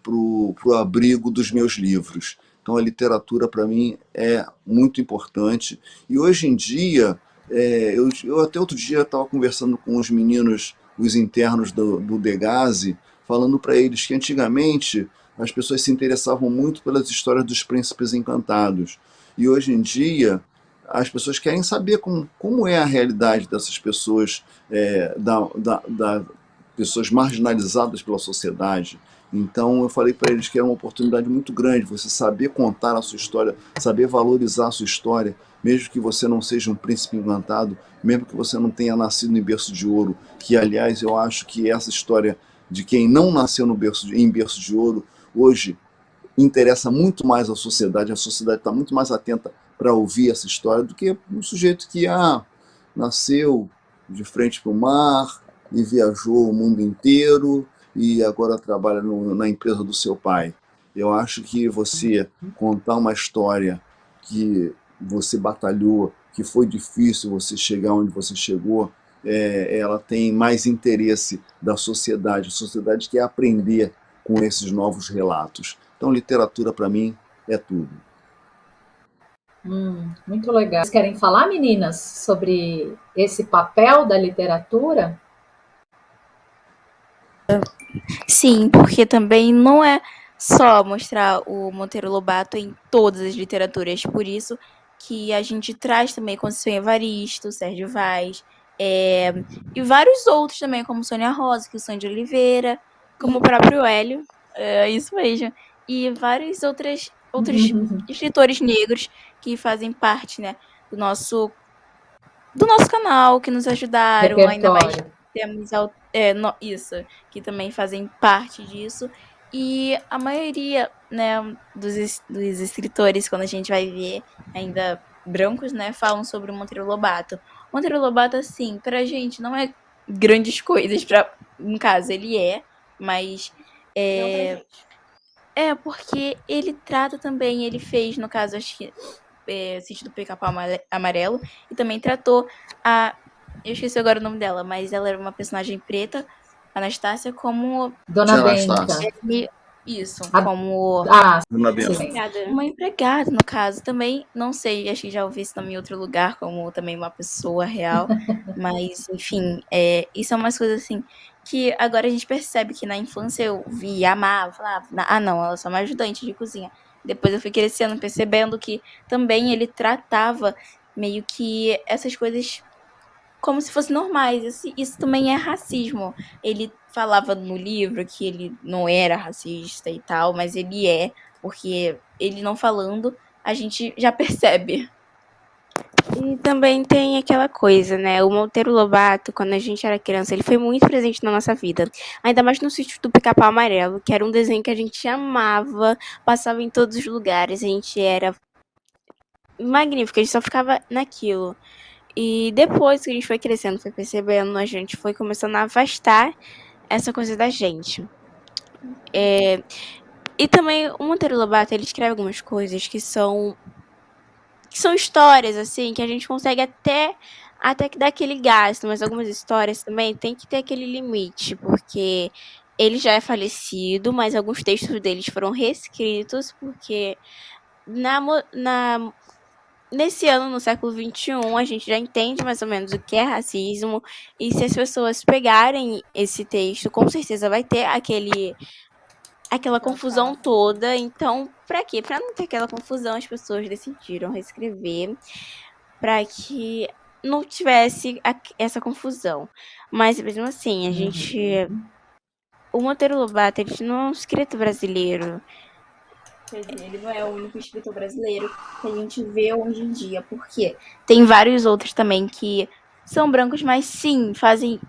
para o abrigo dos meus livros. Então a literatura para mim é muito importante. E hoje em dia, eu até outro dia estava conversando com os meninos, os internos do Degaze, falando para eles que antigamente as pessoas se interessavam muito pelas histórias dos príncipes encantados. E hoje em dia as pessoas querem saber como é a realidade dessas pessoas, pessoas marginalizadas pela sociedade. Então eu falei para eles que era uma oportunidade muito grande você saber contar a sua história, saber valorizar a sua história, mesmo que você não seja um príncipe encantado, mesmo que você não tenha nascido em berço de ouro, que aliás eu acho que essa história de quem não nasceu em berço de ouro, hoje interessa muito mais à sociedade, a sociedade está muito mais atenta para ouvir essa história do que um sujeito que nasceu de frente para o mar e viajou o mundo inteiro e agora trabalha na empresa do seu pai. Eu acho que você contar uma história que você batalhou, que foi difícil você chegar onde você chegou, ela tem mais interesse da sociedade. A sociedade quer aprender com esses novos relatos. Então, literatura, para mim, é tudo. Muito legal. Vocês querem falar, meninas, sobre esse papel da literatura? Sim, porque também não é só mostrar o Monteiro Lobato em todas as literaturas, por isso que a gente traz também Conceição Evaristo, Sérgio Vaz, e vários outros também, como Sônia Rosa, que São de Oliveira, como o próprio Hélio, isso mesmo, e vários outros escritores negros que fazem parte, né, do nosso canal, que nos ajudaram, ainda mais temos isso, que também fazem parte disso. E a maioria, né, dos escritores, quando a gente vai ver, ainda brancos, né, falam sobre o Monteiro Lobato. O Monteiro Lobato, assim, pra gente não é grandes coisas, no caso, ele mas porque ele trata também, ele fez, no caso, acho que Sítio do Pica-Pau Amarelo, e também tratou eu esqueci agora o nome dela, mas ela era uma personagem preta, Anastácia, como Dona Benta. Isso, como Dona Benta. Uma empregada, no caso. Também, não sei, acho que já ouvi esse nome em outro lugar, como também uma pessoa real. Mas, enfim, isso é umas coisas assim que agora a gente percebe que na infância eu via, amava, falava, não, ela é só uma ajudante de cozinha. Depois eu fui crescendo, percebendo que também ele tratava meio que essas coisas como se fossem normais. Isso também é racismo. Ele falava no livro que ele não era racista e tal, mas ele é, porque ele não falando, a gente já percebe. E também tem aquela coisa, né? O Monteiro Lobato, quando a gente era criança, ele foi muito presente na nossa vida. Ainda mais no Sítio do Pica-Pau Amarelo, que era um desenho que a gente amava, passava em todos os lugares, a gente era magnífico, a gente só ficava naquilo. E depois que a gente foi crescendo, foi percebendo, a gente foi começando a afastar essa coisa da gente. E também o Monteiro Lobato, ele escreve algumas coisas que são histórias, assim, que a gente consegue até que dar aquele gasto, mas algumas histórias também tem que ter aquele limite, porque ele já é falecido, mas alguns textos deles foram reescritos, porque nesse ano, no século XXI, a gente já entende mais ou menos o que é racismo, e se as pessoas pegarem esse texto, com certeza vai ter aquela confusão toda. Então, para quê? Para não ter aquela confusão, as pessoas decidiram reescrever para que não tivesse essa confusão. Mas mesmo assim, a gente o Monteiro Lobato, ele não é um escritor brasileiro. Quer dizer, ele não é o único escritor brasileiro que a gente vê hoje em dia, porque tem vários outros também que são brancos, mas sim,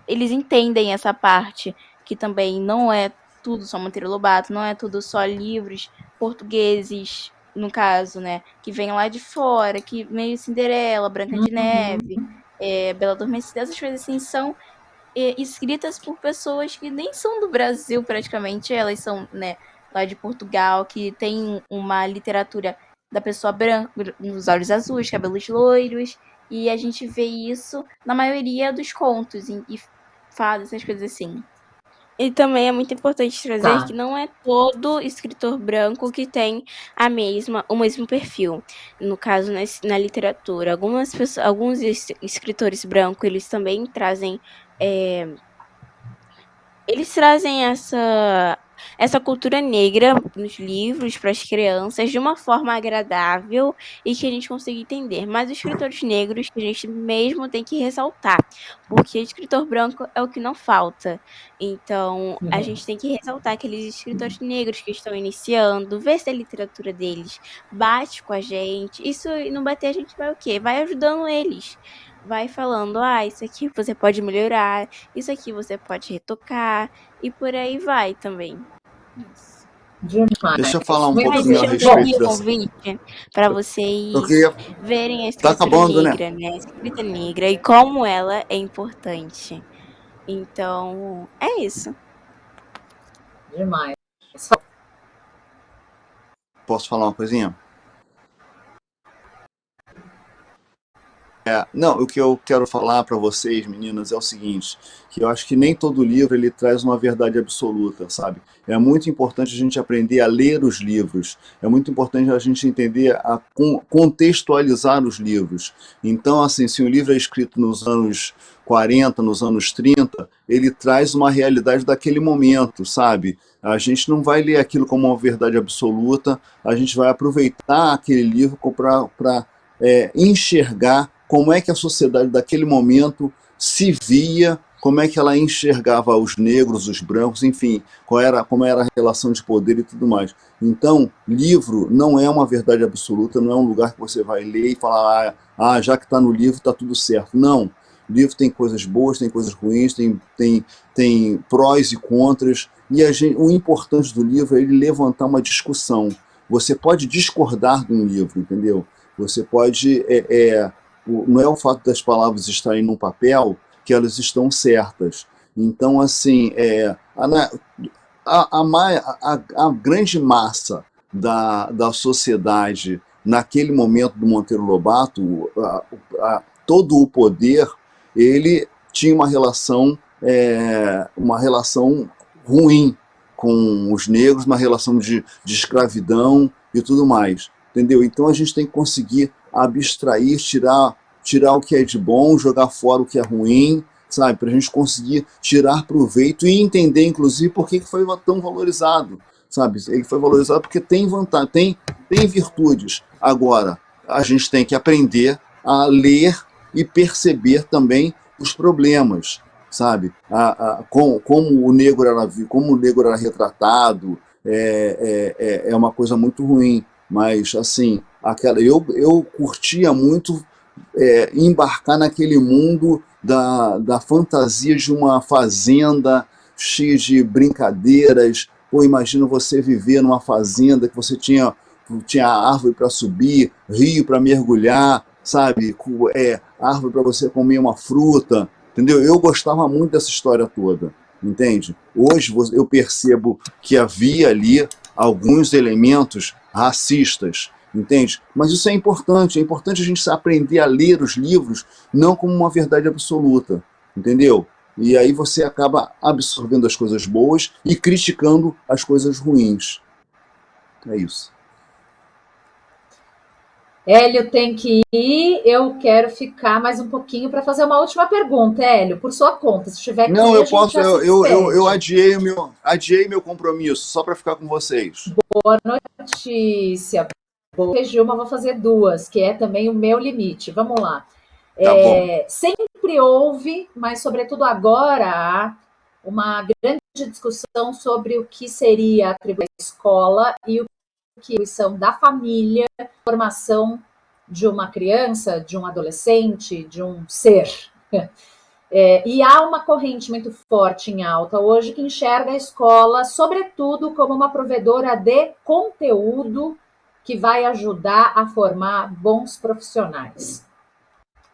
eles entendem essa parte, que também não é tudo só Monteiro Lobato, não é tudo só livros portugueses, no caso, né, que vem lá de fora, que meio Cinderela, Branca de Neve, Bela Adormecida, essas coisas assim são escritas por pessoas que nem são do Brasil praticamente, elas são, né, lá de Portugal, que tem uma literatura da pessoa branca, nos olhos azuis, cabelos loiros, e a gente vê isso na maioria dos contos e fadas, essas coisas assim. E também é muito importante trazer que não é todo escritor branco que tem o mesmo perfil. No caso, na literatura, alguns escritores brancos, eles também trazem essa cultura negra nos livros para as crianças de uma forma agradável e que a gente consiga entender. Mas os escritores negros que a gente mesmo tem que ressaltar, porque escritor branco é o que não falta. Então, a gente tem que ressaltar aqueles escritores negros que estão iniciando, ver se a literatura deles bate com a gente. Isso não bater, a gente vai o quê? Vai ajudando eles. Vai falando, isso aqui você pode melhorar, isso aqui você pode retocar, e por aí vai também. Demais. Deixa eu falar um Muito pouquinho a bem. respeito Um dessa. convite para vocês Eu queria. verem a Tá escrita acabando, né? negra, né? A escrita negra e como ela é importante. Então, é isso. Demais. Posso falar uma coisinha? Não, o que eu quero falar para vocês, meninas, é o seguinte, que eu acho que nem todo livro ele traz uma verdade absoluta, sabe? É muito importante a gente aprender a ler os livros, é muito importante a gente entender a contextualizar os livros. Então, assim, se um livro é escrito nos anos 40, nos anos 30, ele traz uma realidade daquele momento, sabe? A gente não vai ler aquilo como uma verdade absoluta, a gente vai aproveitar aquele livro para enxergar como é que a sociedade daquele momento se via, como é que ela enxergava os negros, os brancos, enfim, como era a relação de poder e tudo mais. Então, livro não é uma verdade absoluta, não é um lugar que você vai ler e falar, já que está no livro, está tudo certo. Não, o livro tem coisas boas, tem coisas ruins, tem prós e contras, e o importante do livro é ele levantar uma discussão. Você pode discordar de um livro, entendeu? Você pode... não é o fato das palavras estarem no papel que elas estão certas. Então, assim, a grande massa da sociedade naquele momento do Monteiro Lobato, todo o poder, ele tinha uma relação ruim com os negros, uma relação de escravidão e tudo mais. Entendeu? Então a gente tem que conseguir abstrair, tirar o que é de bom, jogar fora o que é ruim, sabe? Para a gente conseguir tirar proveito e entender, inclusive, por que foi tão valorizado, sabe? Ele foi valorizado porque tem vantagem, tem virtudes. Agora, a gente tem que aprender a ler e perceber também os problemas, sabe? Como o negro era retratado, é uma coisa muito ruim. Mas, assim, eu curtia muito embarcar naquele mundo da fantasia de uma fazenda cheia de brincadeiras. Pô, imagina você viver numa fazenda que você tinha árvore para subir, rio para mergulhar, sabe? Árvore para você comer uma fruta, entendeu? Eu gostava muito dessa história toda, entende? Hoje eu percebo que havia ali alguns elementos racistas, entende? Mas isso é importante a gente aprender a ler os livros não como uma verdade absoluta, entendeu? E aí você acaba absorvendo as coisas boas e criticando as coisas ruins. É isso. Hélio tem que ir, eu quero ficar mais um pouquinho para fazer uma última pergunta, Hélio, por sua conta. Se tiver que Não, ir, eu a gente posso, já se eu despede. adiei meu compromisso, só para ficar com vocês. Boa notícia. Boa, Gilma, vou fazer duas, que é também o meu limite. Vamos lá. Tá bom. Sempre houve, mas sobretudo agora, há uma grande discussão sobre o que seria atribuir à escola e o que são da família, formação de uma criança, de um adolescente, de um ser. E há uma corrente muito forte em alta hoje que enxerga a escola, sobretudo, como uma provedora de conteúdo que vai ajudar a formar bons profissionais.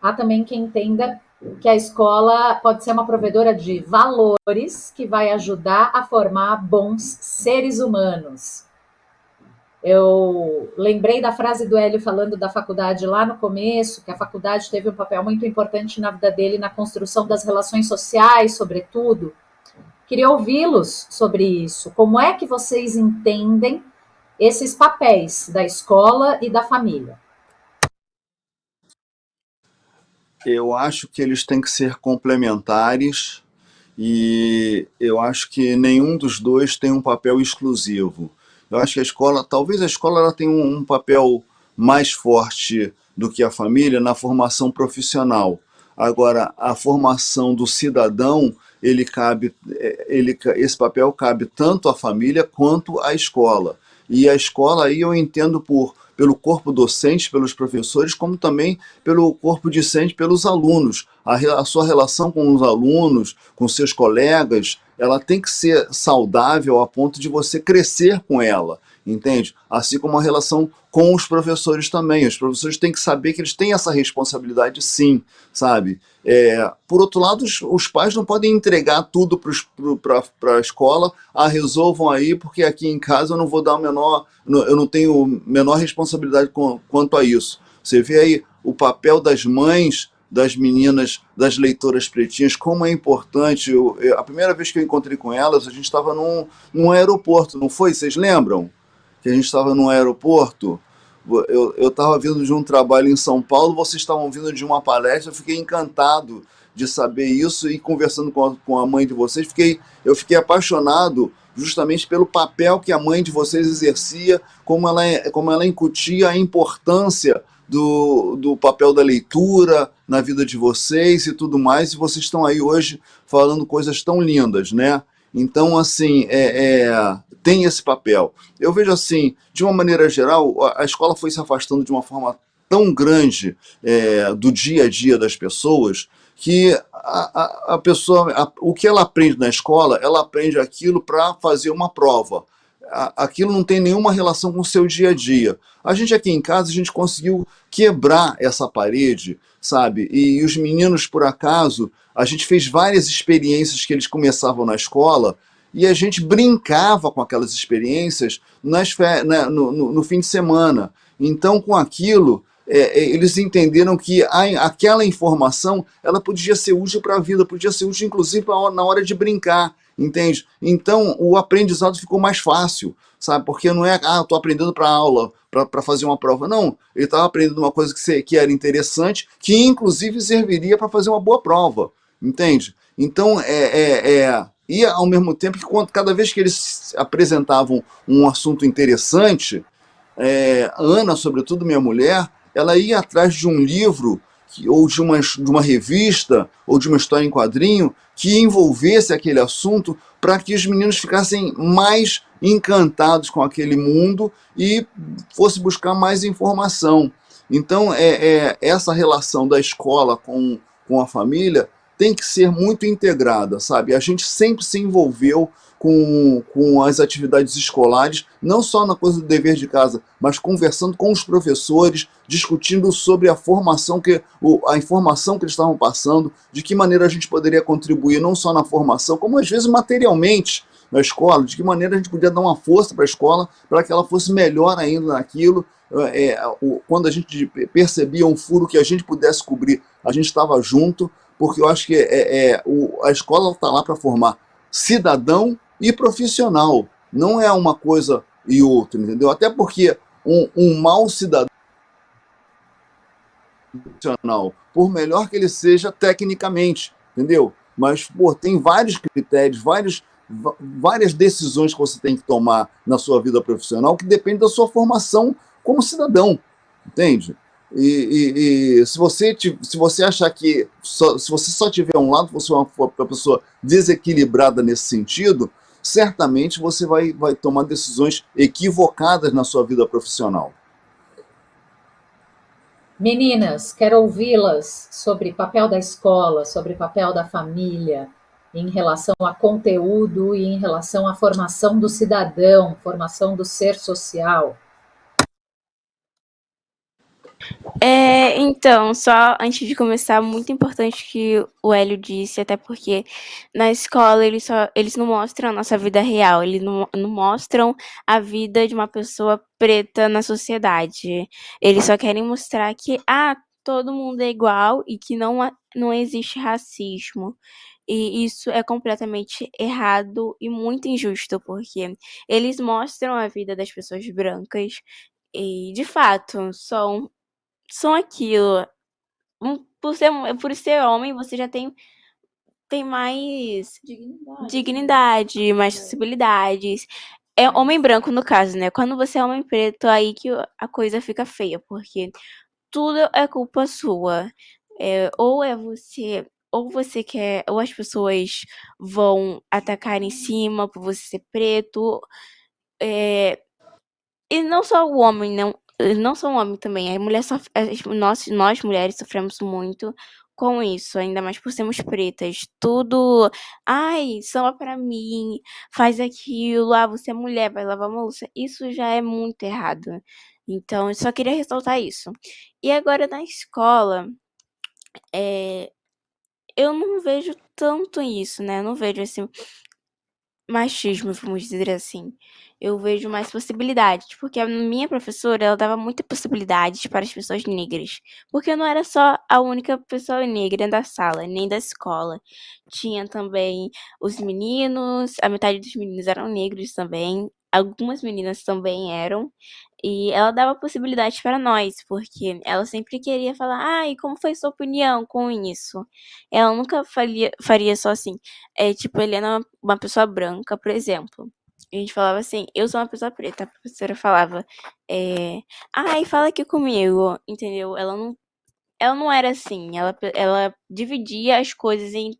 Há também quem entenda que a escola pode ser uma provedora de valores que vai ajudar a formar bons seres humanos. Eu lembrei da frase do Hélio falando da faculdade lá no começo, que a faculdade teve um papel muito importante na vida dele, na construção das relações sociais, sobretudo. Queria ouvi-los sobre isso. Como é que vocês entendem esses papéis da escola e da família? Eu acho que eles têm que ser complementares e eu acho que nenhum dos dois tem um papel exclusivo. Eu acho que talvez a escola ela tenha um papel mais forte do que a família na formação profissional. Agora, a formação do cidadão, esse papel cabe tanto à família quanto à escola. E a escola aí eu entendo pelo corpo docente, pelos professores, como também pelo corpo discente, pelos alunos. A sua relação com os alunos, com seus colegas, ela tem que ser saudável a ponto de você crescer com ela, entende? Assim como a relação com os professores também. Os professores têm que saber que eles têm essa responsabilidade sim, sabe? Por outro lado, os pais não podem entregar tudo para a escola, resolvam aí, porque aqui em casa eu não vou dar eu não tenho menor responsabilidade quanto a isso. Você vê aí o papel das mães, das meninas, das leitoras pretinhas, como é importante. A primeira vez que eu encontrei com elas, a gente estava num aeroporto, não foi? Vocês lembram? Que a gente estava num aeroporto? Eu estava vindo de um trabalho em São Paulo, vocês estavam vindo de uma palestra, eu fiquei encantado de saber isso e conversando com a mãe de vocês, eu fiquei apaixonado justamente pelo papel que a mãe de vocês exercia, como ela incutia a importância do papel da leitura na vida de vocês e tudo mais, e vocês estão aí hoje falando coisas tão lindas, né? Então, assim, tem esse papel. Eu vejo assim, de uma maneira geral, a escola foi se afastando de uma forma tão grande do dia a dia das pessoas que a pessoa, o que ela aprende na escola, ela aprende aquilo para fazer uma prova. Aquilo não tem nenhuma relação com o seu dia a dia. A gente aqui em casa, a gente conseguiu quebrar essa parede, sabe? E os meninos, por acaso, a gente fez várias experiências que eles começavam na escola e a gente brincava com aquelas experiências no fim de semana. Então, com aquilo, eles entenderam que aquela informação ela podia ser útil para a vida, podia ser útil inclusive na hora de brincar, entende? Então, o aprendizado ficou mais fácil, sabe? Porque não estou aprendendo para aula, para fazer uma prova. Não, ele estava aprendendo uma coisa que era interessante, que inclusive serviria para fazer uma boa prova, entende? Então, e ao mesmo tempo que cada vez que eles apresentavam um assunto interessante, Ana, sobretudo minha mulher, ela ia atrás de um livro ou de uma revista, ou de uma história em quadrinho, que envolvesse aquele assunto para que os meninos ficassem mais encantados com aquele mundo e fosse buscar mais informação. Então, essa relação da escola com a família tem que ser muito integrada, sabe? A gente sempre se envolveu com as atividades escolares, não só na coisa do dever de casa, mas conversando com os professores, discutindo sobre a formação, a informação que eles estavam passando, de que maneira a gente poderia contribuir não só na formação, como às vezes materialmente na escola, de que maneira a gente podia dar uma força para a escola, para que ela fosse melhor ainda naquilo. Quando a gente percebia um furo que a gente pudesse cobrir, a gente estava junto, porque eu acho que a escola está lá para formar cidadão e profissional, não é uma coisa e outra, entendeu? Até porque um mau cidadão profissional, por melhor que ele seja tecnicamente, entendeu? Mas, pô, tem vários critérios, várias decisões que você tem que tomar na sua vida profissional que depende da sua formação como cidadão, entende? E se você achar que se você só tiver um lado, você é uma pessoa desequilibrada nesse sentido, certamente você vai tomar decisões equivocadas na sua vida profissional. Meninas, quero ouvi-las sobre papel da escola, sobre papel da família, em relação a conteúdo e em relação à formação do cidadão, formação do ser social. Então, só antes de começar, muito importante que o Hélio disse, até porque na escola eles não mostram a nossa vida real, eles não mostram a vida de uma pessoa preta na sociedade. Eles só querem mostrar que todo mundo é igual e que não existe racismo. E isso é completamente errado e muito injusto, porque eles mostram a vida das pessoas brancas e, de fato, são aquilo. Por ser homem, você já tem mais dignidade, mais possibilidades. É homem branco, no caso, né? Quando você é homem preto, aí que a coisa fica feia, porque tudo é culpa sua. Ou você quer, ou as pessoas vão atacar em cima por você ser preto. E não só o homem, não só o homem também, a mulher sofre, nós mulheres sofremos muito com isso, ainda mais por sermos pretas. Tudo, ai, samba pra mim, faz aquilo, você é mulher, vai lavar uma louça. Isso já é muito errado. Então, eu só queria ressaltar isso. E agora na escola, eu não vejo tanto isso, né? Eu não vejo assim machismo, vamos dizer assim. Eu vejo mais possibilidades, porque a minha professora, ela dava muitas possibilidades para as pessoas negras, porque eu não era só a única pessoa negra da sala, nem da escola. Tinha também os meninos, a metade dos meninos eram negros também, algumas meninas também eram, e ela dava possibilidades para nós, porque ela sempre queria falar, e como foi sua opinião com isso? Ela nunca faria só assim, tipo, Helena é uma pessoa branca, por exemplo. A gente falava assim, eu sou uma pessoa preta. A professora falava, fala aqui comigo, entendeu? Ela não era assim, ela dividia as coisas em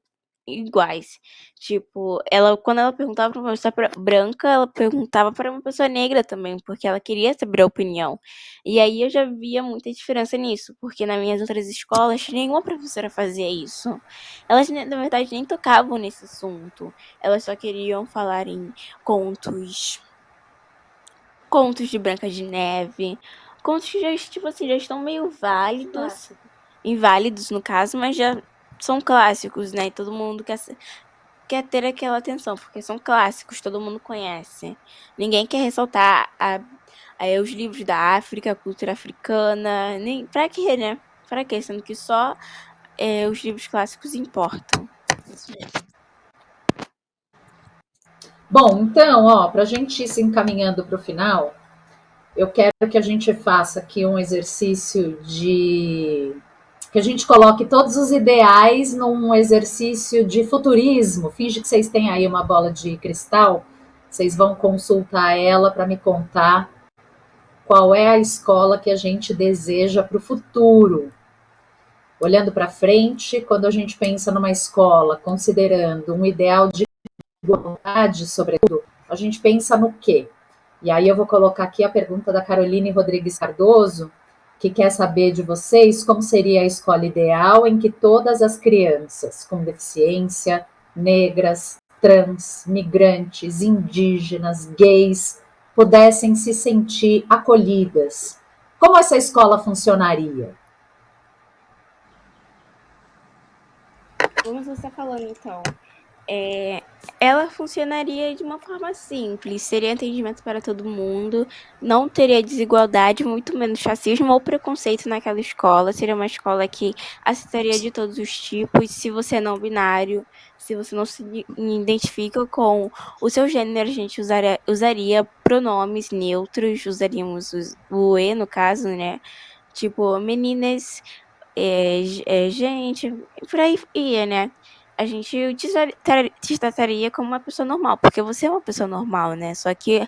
iguais. Tipo, quando ela perguntava para uma pessoa branca, ela perguntava para uma pessoa negra também, porque ela queria saber a opinião. E aí eu já via muita diferença nisso, porque nas minhas outras escolas, nenhuma professora fazia isso. Elas, na verdade, nem tocavam nesse assunto. Elas só queriam falar em contos de Branca de Neve, contos que já, tipo assim, já estão meio válidos, inválidos no caso, mas já são clássicos, né? E todo mundo quer ter aquela atenção, porque são clássicos, todo mundo conhece. Ninguém quer ressaltar os livros da África, a cultura africana, nem pra quê, né? Pra quê? Sendo que só os livros clássicos importam. Isso mesmo. Bom, então, para a gente ir se encaminhando para o final, eu quero que a gente faça aqui um exercício que a gente coloque todos os ideais num exercício de futurismo. Finge que vocês têm aí uma bola de cristal, vocês vão consultar ela para me contar qual é a escola que a gente deseja para o futuro. Olhando para frente, quando a gente pensa numa escola, considerando um ideal de igualdade, sobretudo, a gente pensa no quê? E aí eu vou colocar aqui a pergunta da Caroline Rodrigues Cardoso, que quer saber de vocês como seria a escola ideal em que todas as crianças com deficiência, negras, trans, migrantes, indígenas, gays, pudessem se sentir acolhidas. Como essa escola funcionaria? Como você está falando, então? Ela funcionaria de uma forma simples, seria atendimento para todo mundo, não teria desigualdade, muito menos racismo ou preconceito naquela escola, seria uma escola que aceitaria de todos os tipos, se você é não binário, se você não se identifica com o seu gênero, a gente usaria pronomes neutros, usaríamos o E no caso, né? Tipo, meninas, gente, por aí ia, né? A gente te trataria como uma pessoa normal, porque você é uma pessoa normal, né? Só que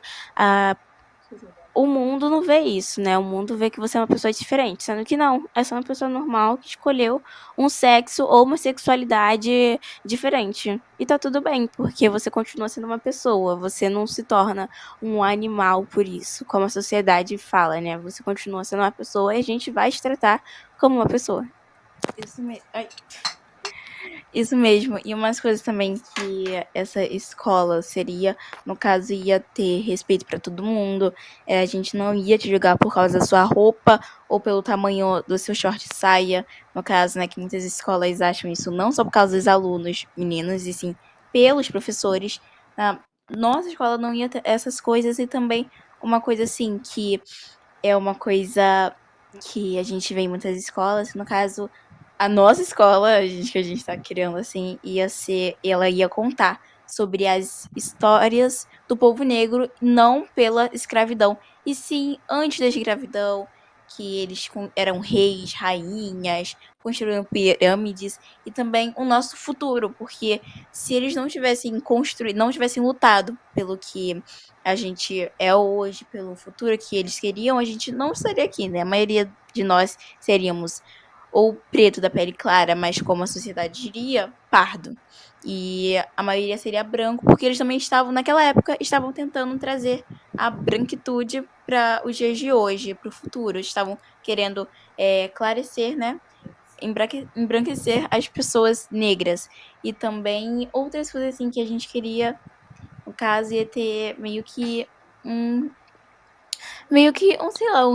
o mundo não vê isso, né? O mundo vê que você é uma pessoa diferente, sendo que não, é só uma pessoa normal que escolheu um sexo ou uma sexualidade diferente. E tá tudo bem, porque você continua sendo uma pessoa, você não se torna um animal por isso, como a sociedade fala, né? Você continua sendo uma pessoa e a gente vai te tratar como uma pessoa. Isso mesmo. E umas coisas também que essa escola seria, no caso, ia ter respeito para todo mundo. A gente não ia te julgar por causa da sua roupa ou pelo tamanho do seu short e saia. No caso, né, que muitas escolas acham isso não só por causa dos alunos meninos, e sim pelos professores. Nossa escola não ia ter essas coisas. E também uma coisa assim que é uma coisa que a gente vê em muitas escolas, no caso, a nossa escola, que a gente tá criando assim, ela ia contar sobre as histórias do povo negro, não pela escravidão, e sim antes da escravidão, que eles eram reis, rainhas, construíram pirâmides, e também o nosso futuro, porque se eles não tivessem construído, não tivessem lutado pelo que a gente é hoje, pelo futuro que eles queriam, a gente não estaria aqui, né? A maioria de nós seríamos ou preto da pele clara, mas como a sociedade diria, pardo. E a maioria seria branco, porque eles também estavam, naquela época, estavam tentando trazer a branquitude para os dias de hoje, para o futuro. Estavam querendo esclarecer, né? Embranquecer as pessoas negras. E também outras coisas assim que a gente queria, no caso, ia ter sei lá,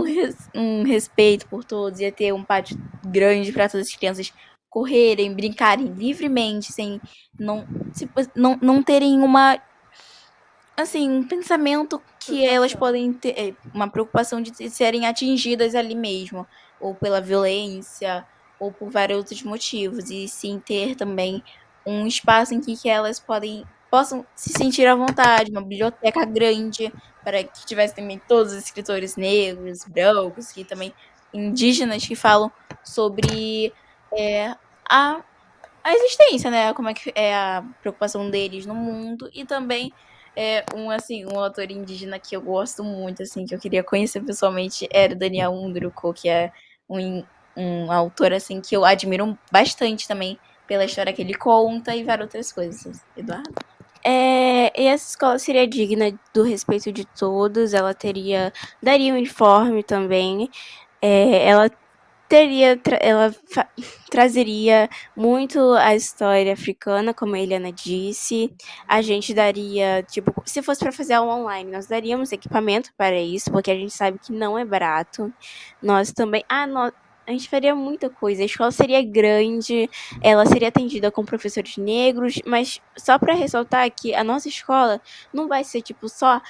um respeito por todos, ia ter um pátio grande para todas as crianças correrem, brincarem livremente, sem não terem um pensamento que elas podem ter, uma preocupação de serem atingidas ali mesmo, ou pela violência, ou por vários outros motivos, e sim ter também um espaço em que elas possam se sentir à vontade, uma biblioteca grande, para que tivesse também todos os escritores negros, brancos, e também indígenas que falam sobre a, a existência, né? Como é que é a preocupação deles no mundo, e também um autor indígena que eu gosto muito, assim, que eu queria conhecer pessoalmente, era o Daniel Undruko, que é um autor, assim, que eu admiro bastante também pela história que ele conta e várias outras coisas. Eduardo? E essa escola seria digna do respeito de todos, ela daria um uniforme também, ela trazeria muito a história africana, como a Eliana disse. A gente daria, tipo, se fosse para fazer aula online, nós daríamos equipamento para isso, porque a gente sabe que não é barato. Nós também. A gente faria muita coisa. A escola seria grande, ela seria atendida com professores negros, mas só para ressaltar que a nossa escola não vai ser tipo só,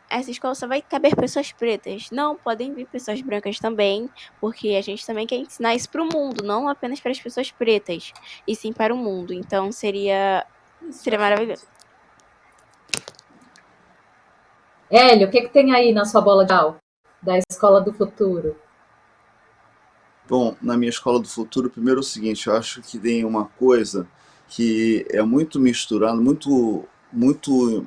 essa escola só vai caber pessoas pretas. Não, podem vir pessoas brancas também, porque a gente também quer ensinar isso para o mundo, não apenas para as pessoas pretas, e sim para o mundo. Então seria maravilhoso. Hélio, o que tem aí na sua bola de aula da Escola do Futuro? Bom, na minha escola do futuro, primeiro é o seguinte, eu acho que tem uma coisa que é muito misturada, muito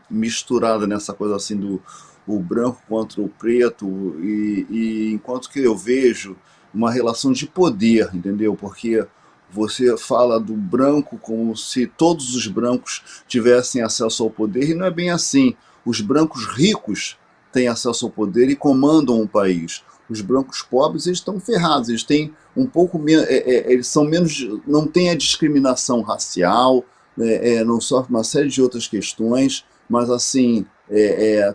misturada nessa coisa assim do o branco contra o preto, e enquanto que eu vejo uma relação de poder, entendeu? Porque você fala do branco como se todos os brancos tivessem acesso ao poder, e não é bem assim. Os brancos ricos têm acesso ao poder e comandam o país. Os brancos pobres, eles estão ferrados, eles têm um pouco menos, eles são menos, não tem a discriminação racial, não sofrem uma série de outras questões, mas assim,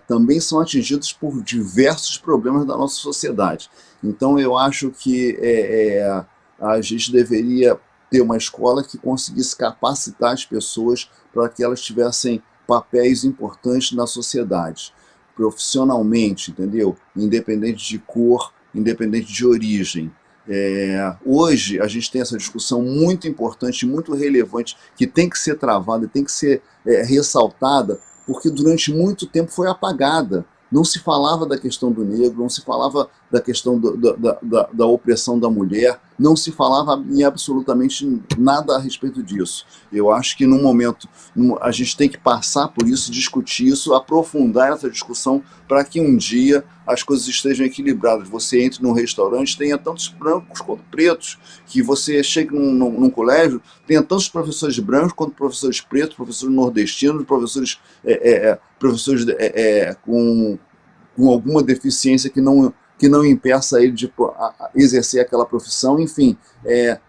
também são atingidos por diversos problemas da nossa sociedade. Então eu acho que a gente deveria ter uma escola que conseguisse capacitar as pessoas para que elas tivessem papéis importantes na sociedade, profissionalmente, entendeu? Independente de cor, independente de origem. Hoje a gente tem essa discussão muito importante, muito relevante, que tem que ser travada, tem que ser ressaltada, porque durante muito tempo foi apagada. Não se falava da questão do negro, não se falava da questão da opressão da mulher, não se falava em absolutamente nada a respeito disso. Eu acho que num momento a gente tem que passar por isso, discutir isso, aprofundar essa discussão para que um dia as coisas estejam equilibradas. Você entre num restaurante, tenha tantos brancos quanto pretos, que você chegue num colégio, tenha tantos professores brancos quanto professores pretos, professores nordestinos, professores com alguma deficiência que não impeça ele de exercer aquela profissão, enfim,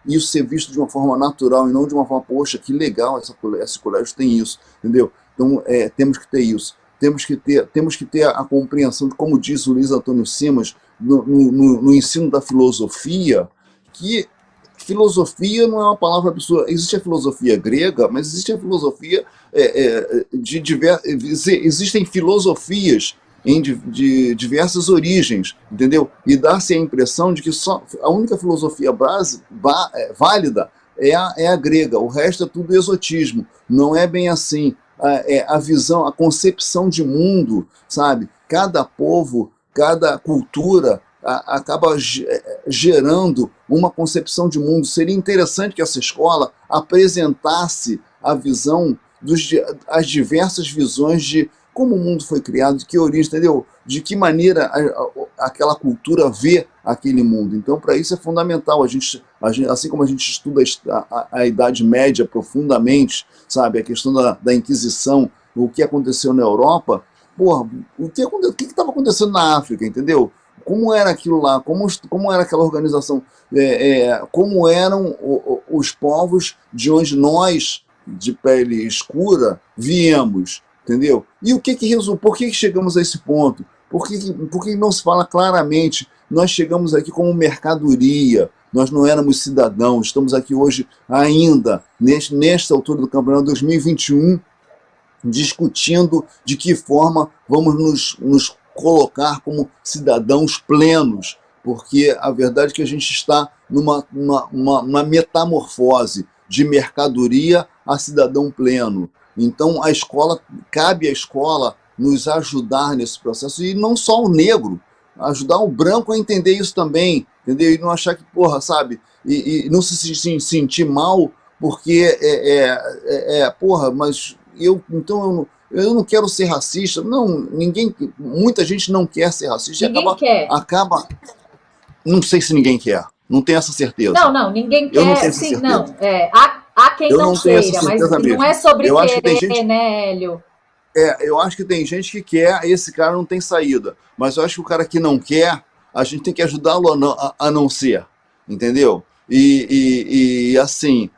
isso ser visto de uma forma natural e não de uma forma, poxa, que legal, esse colégio tem isso, entendeu? Então, temos que ter isso. Temos que ter a compreensão de, como diz o Luiz Antônio Simas, no ensino da filosofia, que filosofia não é uma palavra absurda. Existe a filosofia grega, mas existe a filosofia existem filosofias de diversas origens, entendeu? E dá-se a impressão de que só a única filosofia válida é a grega, o resto é tudo exotismo. Não é bem assim. A visão, a concepção de mundo, sabe? Cada povo, cada cultura acaba gerando uma concepção de mundo. Seria interessante que essa escola apresentasse a visão, as diversas visões de como o mundo foi criado, de que origem, entendeu? De que maneira aquela cultura vê aquele mundo. Então, para isso é fundamental. Assim como a gente estuda a Idade Média profundamente, sabe? A questão da Inquisição, o que aconteceu na Europa, porra, o que estava acontecendo na África, entendeu? Como era aquilo lá, como era aquela organização, como eram os povos de onde nós, de pele escura, viemos, entendeu? E por que chegamos a esse ponto? Por que não se fala claramente? Nós chegamos aqui como mercadoria, nós não éramos cidadãos, estamos aqui hoje ainda, nesta altura do campeonato 2021, discutindo de que forma vamos nos colocar como cidadãos plenos, porque a verdade é que a gente está numa metamorfose de mercadoria a cidadão pleno. Então cabe à escola nos ajudar nesse processo, e não só o negro, ajudar o branco a entender isso também, entendeu? E não achar que, porra, sabe, e não se sentir mal, porque porra, mas eu não quero ser racista. Não, muita gente não quer ser racista. Ninguém quer. Não sei se ninguém quer, não tenho essa certeza. Não, ninguém quer. Eu não tenho essa sim, certeza. Não, há quem eu não queira, mas mesmo. não é sobre eu acho querer, que tem gente, né, Hélio? eu acho que tem gente que quer, esse cara não tem saída. Mas eu acho que o cara que não quer, a gente tem que ajudá-lo a não ser, entendeu? E assim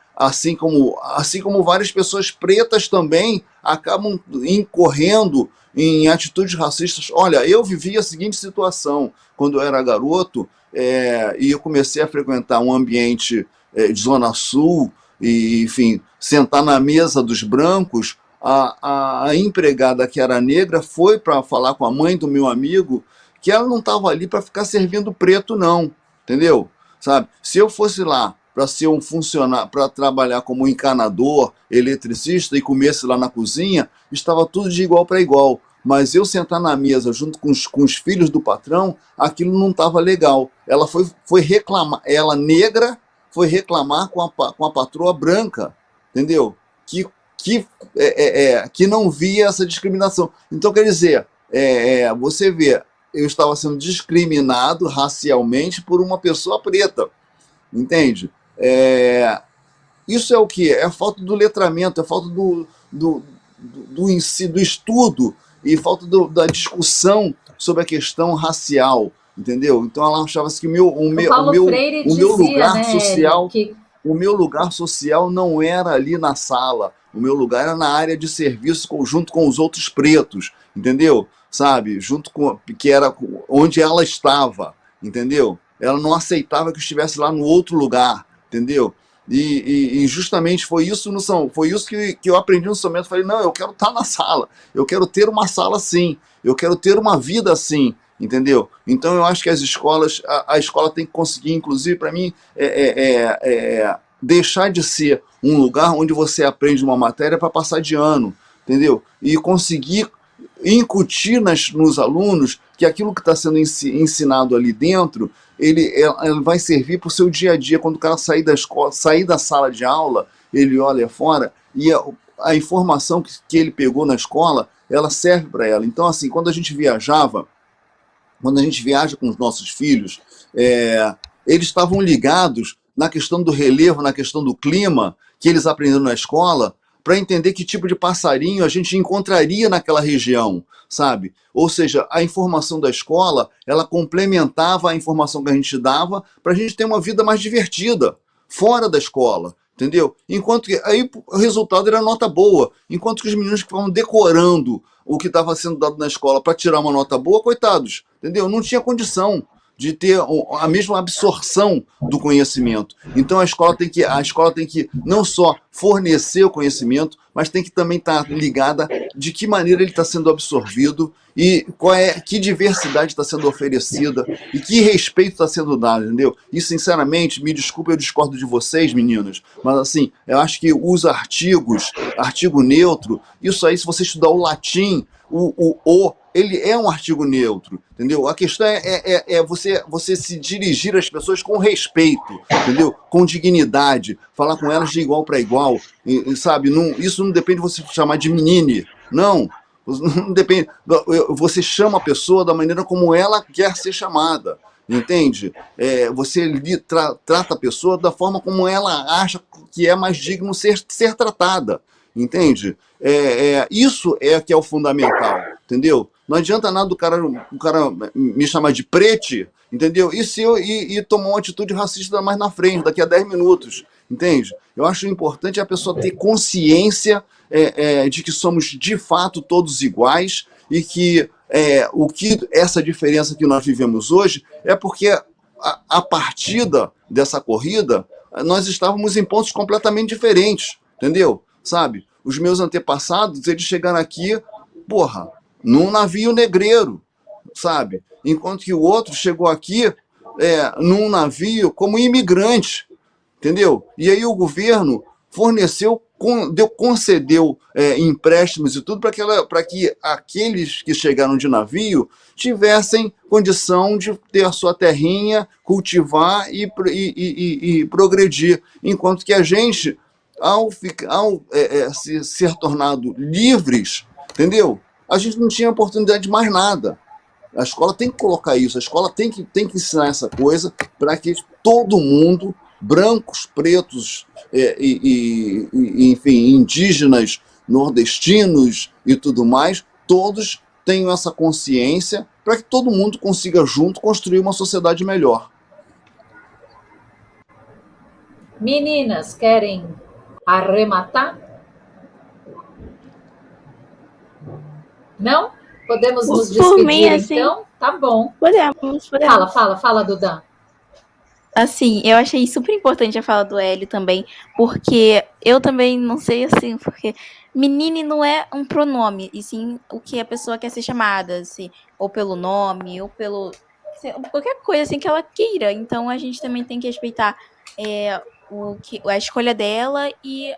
como várias pessoas pretas também acabam incorrendo em atitudes racistas. Olha, eu vivi a seguinte situação quando eu era garoto, e eu comecei a frequentar um ambiente de Zona Sul, e, enfim, sentar na mesa dos brancos. A empregada, que era negra, foi para falar com a mãe do meu amigo que ela não estava ali para ficar servindo preto, não, entendeu? Sabe? Se eu fosse lá para ser um funcionário, para trabalhar como encanador, eletricista e comesse lá na cozinha, estava tudo de igual para igual. Mas eu sentar na mesa junto com os filhos do patrão, aquilo não estava legal. Ela foi reclamar, ela negra foi reclamar com a patroa branca, entendeu? Que não via essa discriminação. Então, quer dizer, você vê, eu estava sendo discriminado racialmente por uma pessoa preta, entende? Isso é o que? É a falta do letramento, é a falta do estudo e falta da discussão sobre a questão racial, entendeu? Então ela achava que O Paulo Freire o meu dizia, lugar né, Hélio, social, que o meu lugar social não era ali na sala, o meu lugar era na área de serviço junto com os outros pretos, entendeu? Sabe? Junto com que era onde ela estava, entendeu? Ela não aceitava que eu estivesse lá no outro lugar, entendeu? E justamente foi isso foi isso que eu aprendi no São Bento. Falei, não, eu quero estar na sala, eu quero ter uma sala assim, eu quero ter uma vida assim, entendeu? Então eu acho que as escolas, a escola tem que conseguir, inclusive para mim, deixar de ser um lugar onde você aprende uma matéria para passar de ano, entendeu? E conseguir incutir nos alunos que aquilo que está sendo ensinado ali dentro, ele vai servir para o seu dia a dia. Quando o cara sair da escola, sair da sala de aula, ele olha fora e a informação que ele pegou na escola, ela serve para ela. Então, assim, quando a gente viaja com os nossos filhos, eles estavam ligados na questão do relevo, na questão do clima, que eles aprenderam na escola, para entender que tipo de passarinho a gente encontraria naquela região, sabe? Ou seja, a informação da escola, ela complementava a informação que a gente dava para a gente ter uma vida mais divertida, fora da escola, entendeu? Enquanto que aí o resultado era nota boa, enquanto que os meninos que estavam decorando o que estava sendo dado na escola para tirar uma nota boa, coitados, entendeu? Não tinha condição de ter a mesma absorção do conhecimento. Então a escola tem que não só fornecer o conhecimento, mas tem que também estar ligada de que maneira ele está sendo absorvido e que diversidade está sendo oferecida e que respeito está sendo dado, entendeu? E sinceramente, me desculpe, eu discordo de vocês, meninas, mas assim, eu acho que os artigo neutro, isso aí, se você estudar o latim, ele é um artigo neutro, entendeu? A questão é você se dirigir às pessoas com respeito, entendeu? Com dignidade, falar com elas de igual para igual, sabe? Isso não depende de você chamar de menine, não depende. Você chama a pessoa da maneira como ela quer ser chamada, entende? Você trata a pessoa da forma como ela acha que é mais digno ser tratada, entende? Isso que é o fundamental, entendeu? Não adianta nada o cara me chamar de prete, entendeu? E tomar uma atitude racista mais na frente, daqui a 10 minutos, entende? Eu acho importante a pessoa ter consciência de que somos de fato todos iguais e que essa diferença que nós vivemos hoje é porque a partida dessa corrida nós estávamos em pontos completamente diferentes, entendeu? Sabe? Os meus antepassados, eles chegaram aqui, num navio negreiro, sabe? Enquanto que o outro chegou aqui num navio como imigrante, entendeu? E aí o governo concedeu empréstimos e tudo para que aqueles que chegaram de navio tivessem condição de ter a sua terrinha, cultivar e progredir. Enquanto que a gente, ao ser tornado livres, entendeu? A gente não tinha oportunidade de mais nada. A escola tem que colocar isso, a escola tem que ensinar essa coisa para que todo mundo, brancos, pretos, enfim, indígenas, nordestinos e tudo mais, todos tenham essa consciência para que todo mundo consiga junto construir uma sociedade melhor. Meninas, querem arrematar? Não? Podemos nos despedir, mim, assim, então? Tá bom. Podemos. Fala, Duda. Assim, eu achei super importante a fala do Hélio também, porque eu também não sei, assim, porque menine não é um pronome, e sim o que a pessoa quer ser chamada, assim, ou pelo nome, ou pelo... qualquer coisa, assim, que ela queira. Então, a gente também tem que respeitar a escolha dela e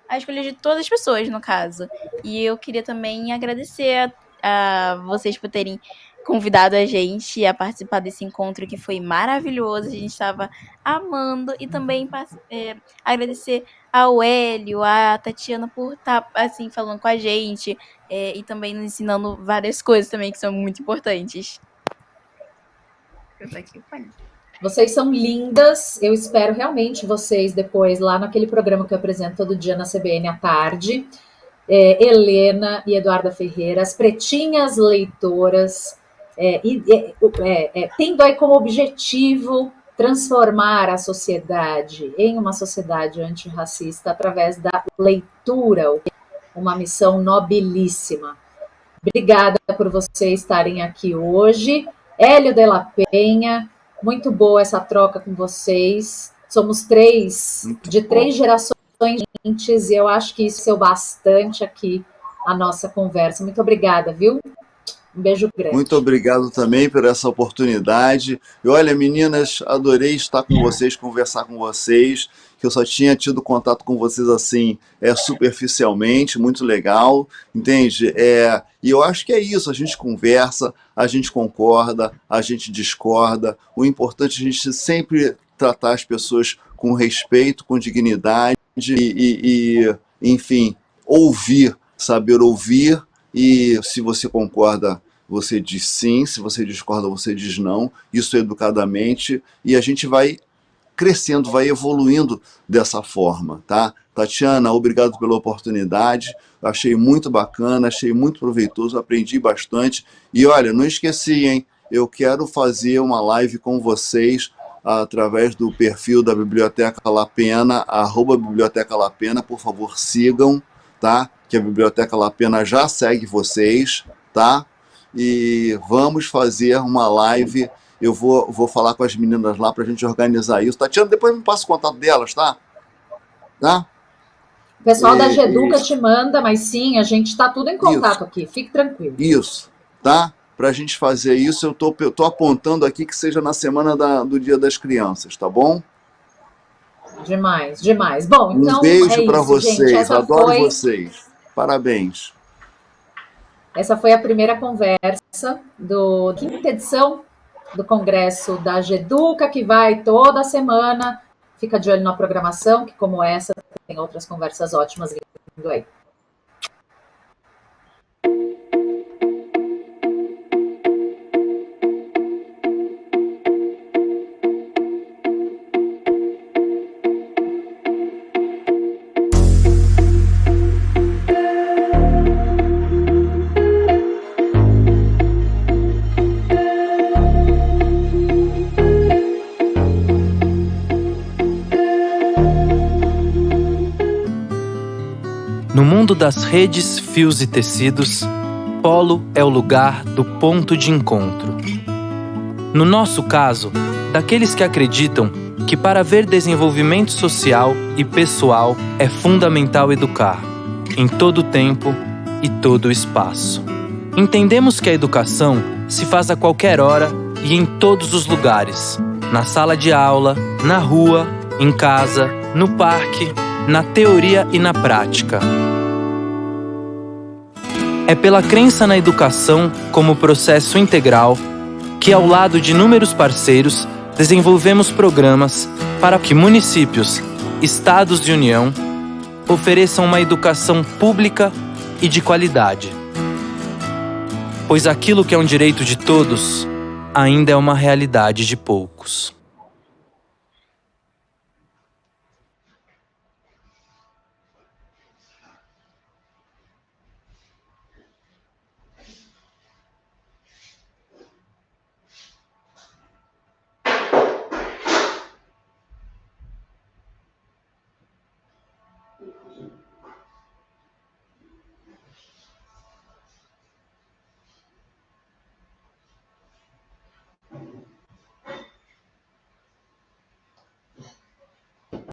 a escolha de todas as pessoas, no caso. E eu queria também agradecer a vocês por terem convidado a gente a participar desse encontro que foi maravilhoso, a gente estava amando, e também agradecer ao Hélio, a Tatiana por estar assim, falando com a gente e também nos ensinando várias coisas também que são muito importantes. Vocês são lindas. Eu espero realmente vocês depois lá naquele programa que eu apresento todo dia na CBN à tarde. Helena e Eduarda Ferreira, as pretinhas leitoras, tendo aí como objetivo transformar a sociedade em uma sociedade antirracista através da leitura, uma missão nobilíssima. Obrigada por vocês estarem aqui hoje. Hélio de la Penha, muito boa essa troca com vocês. Somos três gerações diferentes e eu acho que isso é bastante aqui a nossa conversa. Muito obrigada, viu? Um beijo grande. Muito obrigado também por essa oportunidade. E olha, meninas, adorei estar com vocês, conversar com vocês, que eu só tinha tido contato com vocês assim, superficialmente, muito legal, entende? E eu acho que é isso, a gente conversa, a gente concorda, a gente discorda. O importante é a gente sempre tratar as pessoas com respeito, com dignidade enfim, ouvir, saber ouvir. E se você concorda, você diz sim, se você discorda, você diz não, isso educadamente, e a gente vai crescendo, vai evoluindo dessa forma, tá? Tatiana, obrigado pela oportunidade, achei muito bacana, achei muito proveitoso, aprendi bastante, e olha, não esqueci, hein, eu quero fazer uma live com vocês através do perfil da Biblioteca La Pena, @Biblioteca La Pena, por favor sigam, tá? Que a Biblioteca La Pena já segue vocês, tá? E vamos fazer uma live. Eu vou falar com as meninas lá pra gente organizar isso. Tatiana, depois me passa o contato delas, tá? Tá? O pessoal da Geduca te manda, mas sim, a gente tá tudo em contato aqui, fique tranquilo. Isso, tá? Pra gente fazer isso, eu tô apontando aqui que seja na semana do Dia das Crianças, tá bom? Demais, demais. Bom, então um beijo para vocês, gente, adoro vocês. Parabéns. Essa foi a primeira conversa da quinta edição do Congresso da Geduca, que vai toda semana. Fica de olho na programação, que como essa, tem outras conversas ótimas vindo aí. No mundo das redes, fios e tecidos, polo é o lugar do ponto de encontro. No nosso caso, daqueles que acreditam que para haver desenvolvimento social e pessoal é fundamental educar, em todo tempo e todo espaço. Entendemos que a educação se faz a qualquer hora e em todos os lugares, na sala de aula, na rua, em casa, no parque, na teoria e na prática. É pela crença na educação como processo integral que, ao lado de inúmeros parceiros, desenvolvemos programas para que municípios, estados de união ofereçam uma educação pública e de qualidade. Pois aquilo que é um direito de todos ainda é uma realidade de poucos.